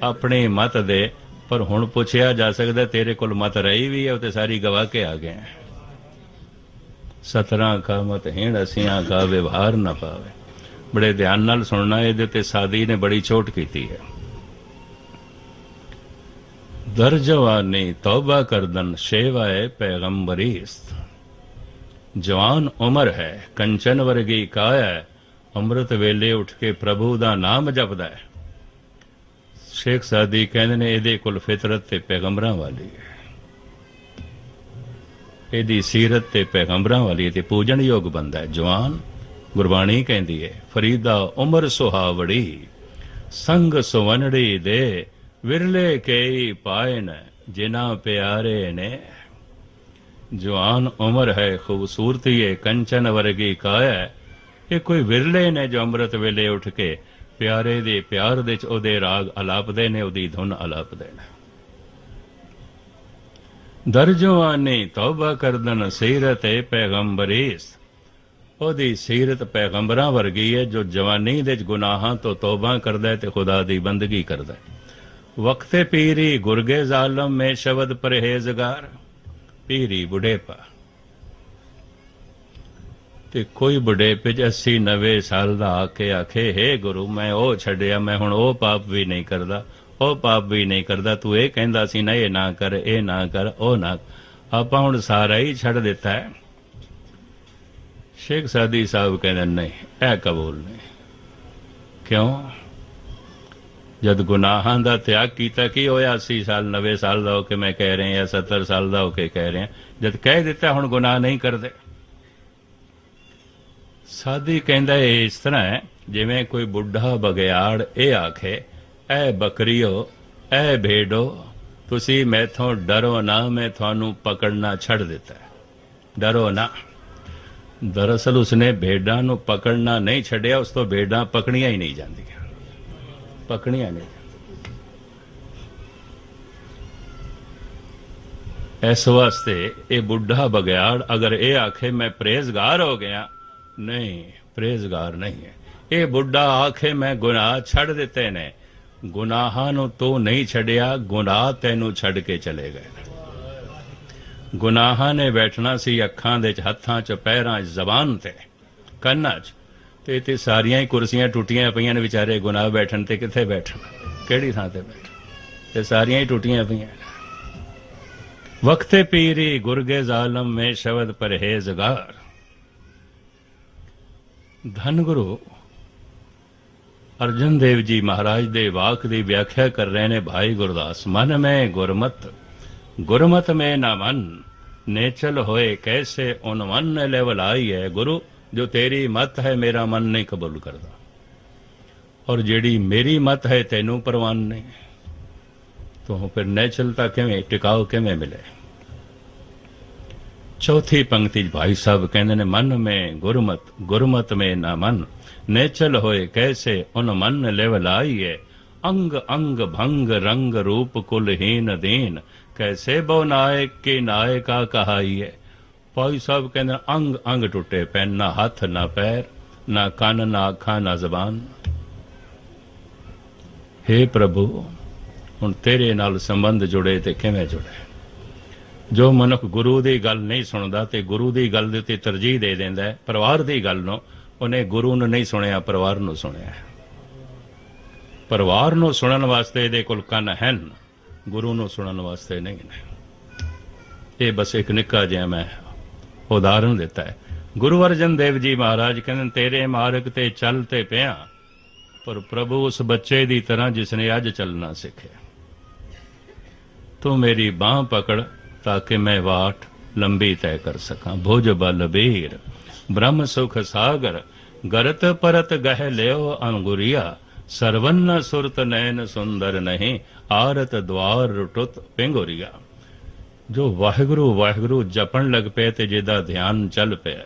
अपनी मत दे। पर हुण पुछया जा सकता तेरे कोल मत रही भी है, तो सारी गवा के आ गए हैं। 17 का मत हीण असियां का व्यवहार न पावे। बड़े ध्यान नाल सुनना, ये ते साधी ने बड़ी चोट की है। दर जवानी तौबा करदन सेवाए पैगंबरीस्त, जवान उम्र है कंचन वर्गी काया, अमृत वेले उठ के प्रभु दा नाम जपदा है। शेख सादी कहते ने इहदे कोल फितरत ते पैगंबरां वाली है, इहदी सीरत ते पैगंबरां वाली ते पूजन योग बंदा है। जवान गुरबाणी कहती है, फरीदा उम्र सुहावड़ी, संग सुवनड़ी दे, विरले कई पायन जिना प्यारे ने। जवान उम्र है, खूबसूरती है, कंचन वर्गी काया, ये कोई विरले ने जो अमृत वेले उठ के प्यारे दे प्यार दे ओदे राग अलापदे ने, ओदी धुन अलापदे ने। दर जवानी तौबा करदन सीरत ए पैगंबरीस, ओदी सीरत पैगंबरां वर्गी है, जो जवानी दे गुनाहां तो तौबा करदा है ते खुदा दी बंदगी करदा है। वक्ते पीरी गुरगे जालम में शब्द परहेजगार, पीरी बुढ़ेपा ते कोई बुढ़ेपे 80 90 साल दा आके आखे हे गुरु मैं ओ छड्डिया, मैं हुण ओ पाप भी नहीं करदा, ओ पाप भी नहीं करदा, तू ये कहंदा सी ना ये ना कर, ये ना कर, ओ ना, आपां हुण सारा ही छड़ दिता है। शेख सादी साहब कहंदे नहीं, ऐ कबूल नहीं। क्यों? जद गुनाहां दा त्याग कीता की होया? 80 साल 90 साल दा होके मैं कह रहे हैं, या 70 साल दा होके कह रहे हैं, जद कह दिता हुण गुनाह नहीं करदे। साधी कहंदा है इस तरह है जिवें कोई बुढ़ा बगियाड़ ये आखे, ऐ बकरियो ऐ भेड़ो तुसी मैथों डरो ना, मैं थानू पकड़ना छड़ दिता है, डरो ना। दरअसल उसने भेड़ां नू पकड़ना नहीं छड़िया, उस तो भेड़ां पकड़ियां ही नहीं जांदियां, पकड़ियां नहीं। इस वास्ते ये बुढ़ा बगियाड़ अगर ये आखे मैं परहेजगार हो गया, नहीं, परहेजगार नहीं है। ये बुढ़ा आखे मैं गुनाह छड़ दिते ने, गुनाहां नू तू नहीं छड़िया, गुनाह तैनू छड़ के चले गए। गुनाहां ने बैठना सी अखां दे हत्थां च, पैरां च, जबान ते, कन्नां च, ते सारियां ही कुर्सियां टुटियां पईयां ने, विचारे गुनाह बैठन ते किथे बैठन, किहड़ी थां ते बैठन, ते सारियां ही टुटियां पईयां। वक्ते पीरी गुरगे जालम में शब्द परहेजगार। धन गुरु अर्जन देव जी महाराज दे वाक की व्याख्या कर रहे ने भाई गुरदास। मन में गुरमत, गुरमत में न मन, नेचल होए कैसे उन मन ने लेवल आई है। गुरु जो तेरी मत है मेरा मन नहीं कबूल करता, और जेड़ी मेरी मत है तेनू परवान नहीं, तो फिर नेचलता किवें, टिकाव किवें मिले। चौथी पंक्ति भाई साहब कहते ने, मन में गुरमत, गुरमत में न मन, नेचल होए कैसे उन मन लेवल आई है। अंग अंग भंग रंग रूप कुलहीन दीन, कैसे बो नायक की नायका कहाई है। भाई साहब कहते अंग अंग टुटे पैन, ना हाथ ना पैर, ना कान ना अखा ना जबान। हे प्रभु हुण तेरे नाल संबंध जुड़े ते किवें जुड़े। जो मनुख गुरु की गल नहीं सुनता तो गुरु की गल दे उत्ते तरजीह दे देंदा है, परिवार की गल नूं उन्हें गुरु नूं नहीं सुनिया, परिवार नूं सुनिया। परिवार नूं सुनन वास्ते इहदे कोल कन हैन, गुरु नूं सुनन वास्ते नहीं ने। ये बस एक निक्का जिहा मैं उदाहरण दिता है। गुरु अर्जन देव जी महाराज कहते तेरे मार्ग ते चल ते पिया, पर प्रभु उस बच्चे की तरह जिसने अज चलना सीखे। तू मेरी बांह पकड़ ताकि मैं वाट लंबी तय कर सका। भुज बलबीर ब्रह्म सुख सागर, गरत परत गह लियो अंगुरिया। सरवन्न सुरत नैन सुंदर नहीं, आरत द्वार रुटुत पिंगुरिया। जो वाहिगुरु वाहिगुरु जपन लग पे ते जिदा ध्यान चल पे,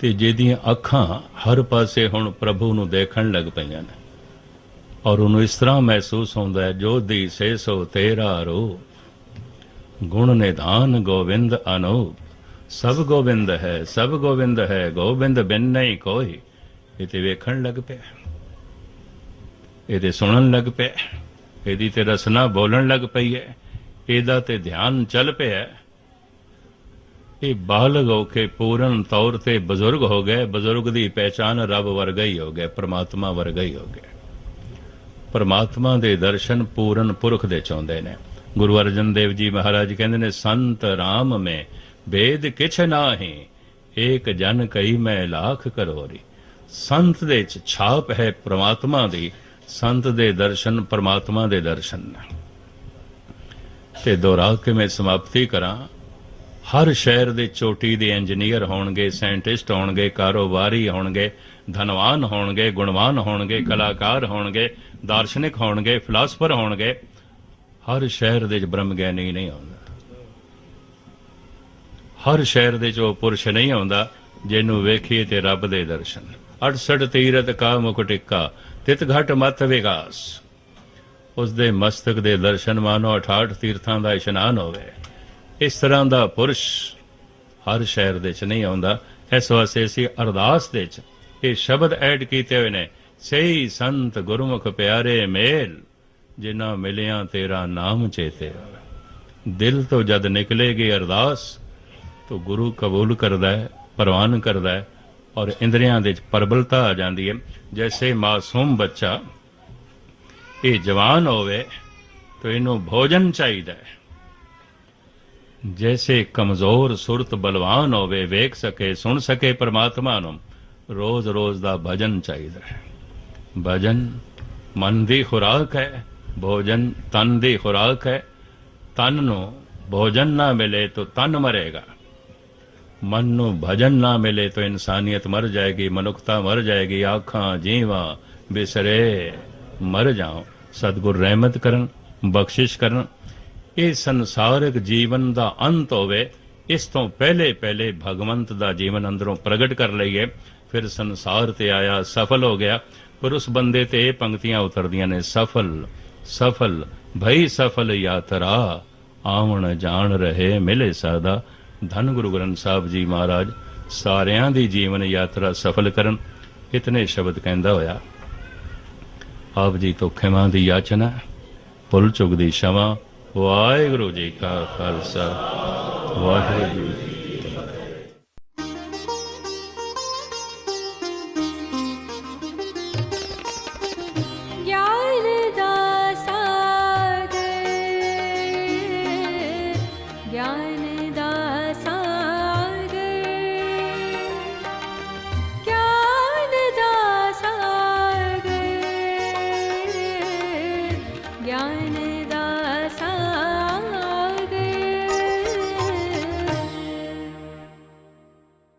ਤੇ ਜਿਹਦੀਆਂ ਅੱਖਾਂ ਹਰ ਪਾਸੇ ਹੁਣ ਪ੍ਰਭੂ ਨੂੰ ਦੇਖਣ ਲੱਗ ਪਈਆਂ ਨੇ, ਔਰ ਉਹਨੂੰ ਇਸ ਤਰ੍ਹਾਂ ਮਹਿਸੂਸ ਹੁੰਦਾ ਹੈ, ਜੋ ਦੀ ਸੇ ਸੋ ਤੇਰਾ ਰੂਪ ਗੁਣ ਨਿਧਾਨ ਗੋਬਿੰਦ ਅਨੂਪ, ਸਭ ਗੋਬਿੰਦ ਹੈ, ਸਭ ਗੋਬਿੰਦ ਹੈ, ਗੋਬਿੰਦ ਬਿਨ ਨਹੀਂ ਕੋਈ। ਇਹ ਤੇ ਵੇਖਣ ਲੱਗ ਪਿਆ, ਇਹਦੇ ਸੁਣਨ ਲੱਗ ਪਿਆ, ਇਹਦੀ ਤੇ ਰਸਨਾ ਬੋਲਣ ਲੱਗ ਪਈ ਹੈ, ਇਹਦਾ ਤੇ ਧਿਆਨ ਚੱਲ ਪਿਆ। ਇਹ ਬਾਲਗ ਹੋ ਕੇ ਪੂਰਨ ਤੌਰ ਤੇ ਬਜ਼ੁਰਗ ਹੋ ਗਏ। ਬਜ਼ੁਰਗ ਦੀ ਪਹਿਚਾਨ ਰੱਬ ਵਰਗਾ ਹੀ ਹੋ ਗਿਆ, ਪਰਮਾਤਮਾ ਵਰਗਾ ਹੀ ਹੋ ਗਿਆ। ਪਰਮਾਤਮਾ ਦੇ ਦਰਸ਼ਨ ਪੂਰਨ ਪੁਰਖ ਦੇ ਚਾਹੁੰਦੇ ਨੇ। ਗੁਰੂ ਅਰਜਨ ਦੇਵ ਜੀ ਮਹਾਰਾਜ ਕਹਿੰਦੇ ਨੇ, ਸੰਤ ਰਾਮ ਮੈਂ ਭੇਦ ਕਿਛ ਨਾਹੀ, ਏਕ ਜਨ ਕਈ ਮੈਂ ਲੱਖ ਕਰੋੜੀ। ਸੰਤ ਦੇ ਚ ਛਾਪ ਹੈ ਪਰਮਾਤਮਾ ਦੀ, ਸੰਤ ਦੇ ਦਰਸ਼ਨ ਪਰਮਾਤਮਾ ਦੇ ਦਰਸ਼ਨ। ਤੇ ਦੁਹਰਾ ਕੇ ਮੈਂ ਸਮਾਪਤੀ ਕਰਾਂ। ਹਰ ਸ਼ਹਿਰ ਦੇ ਚੋਟੀ ਦੇ ਇੰਜੀਨੀਅਰ ਹੋਣਗੇ, ਸਾਇੰਟਿਸਟ ਹੋਣਗੇ, ਕਾਰੋਬਾਰੀ ਹੋਣਗੇ, ਧਨਵਾਨ ਹੋਣਗੇ, ਗੁਣਵਾਨ ਹੋਣਗੇ, ਕਲਾਕਾਰ ਹੋਣਗੇ, ਦਾਰਸ਼ਨਿਕ ਹੋਣਗੇ, ਫਿਲਾਸਫਰ ਹੋਣਗੇ। ਹਰ ਸ਼ਹਿਰ ਦੇ ਚ ਬ੍ਰਹਮ ਗਿਆਨੀ ਨਹੀਂ ਆਉਂਦਾ। ਹਰ ਸ਼ਹਿਰ ਦੇ ਚ ਉਹ ਪੁਰਸ਼ ਨਹੀਂ ਆਉਂਦਾ ਜਿਹਨੂੰ ਵੇਖੀਏ ਤੇ ਰੱਬ ਦੇ ਦਰਸ਼ਨ। 68 ਤੀਰਥ ਕਾ ਮੁਕਟਿਕਾ ਤਿਤ ਘਟ ਮਤ ਵਿਗਾਸ। ਉਸ ਦੇ ਮਸਤਕ ਦੇ ਦਰਸ਼ਨ ਮਾਨੋ 68 ਤੀਰਥਾਂ ਦਾ ਇਸ਼ਨਾਨ ਹੋਵੇ। ਇਸ ਤਰ੍ਹਾਂ ਦਾ ਪੁਰਸ਼ ਹਰ ਸ਼ਹਿਰ ਦੇ ਚ ਨਹੀਂ ਆਉਂਦਾ। ਇਸ ਵਾਸਤੇ ਅਸੀਂ ਅਰਦਾਸ ਦੇ ਚ ਇਹ ਸ਼ਬਦ ਐਡ ਕੀਤੇ ਹੋਏ ਨੇ, ਸਹੀ ਸੰਤ ਗੁਰਮੁਖ ਪਿਆਰੇ ਮੇਲ, ਜਿਨ੍ਹਾਂ ਮਿਲਿਆ ਤੇਰਾ ਨਾਮ ਚੇਤੇ ਆਵੇ। ਦਿਲ ਤੋਂ ਜਦ ਨਿਕਲੇਗੀ ਅਰਦਾਸ तो गुरु कबूल करदा है, परवान करदा है, और इंद्रियां दे प्रबलता आ जाती है। जैसे मासूम बच्चा ये जवान होवे तो इनू भोजन चाहिए, जैसे कमजोर सुरत बलवान होवे, वेख सके सुन सके परमात्मा नू, रोज रोज दा भजन चाहिए। भजन मन दी खुराक है, भोजन तन दी खुराक है। तन नू भोजन ना मिले तो तन मरेगा, मन नू भजन ना मिले तो इंसानियत मर जाएगी, मनुखता मर जाएगी। आखां जीवा बिसरे मर जाओ। सतगुर रहमत करन, बख्शिश करन। ये संसारिक जीवन दा अंत होवे, इस तो पहले पहले भगवंत दा जीवन अंदरों प्रगट कर लईए, फिर संसार ते आया सफल हो गया। पर उस बंदे ते ये पंक्तियां उतरदियां ने, सफल सफल भई सफल यात्रा, आवन जान रहे मिले सादा। धन गुरु ग्रंथ साहब जी महाराज सारियां दी जीवन यात्रा सफल करन। इतने शब्द कहंदा होया आप जी तो खिमा दी याचना, भुल चुक दी क्षमा। वाहिगुरू जी का खालसा, वाहिगुरू जी।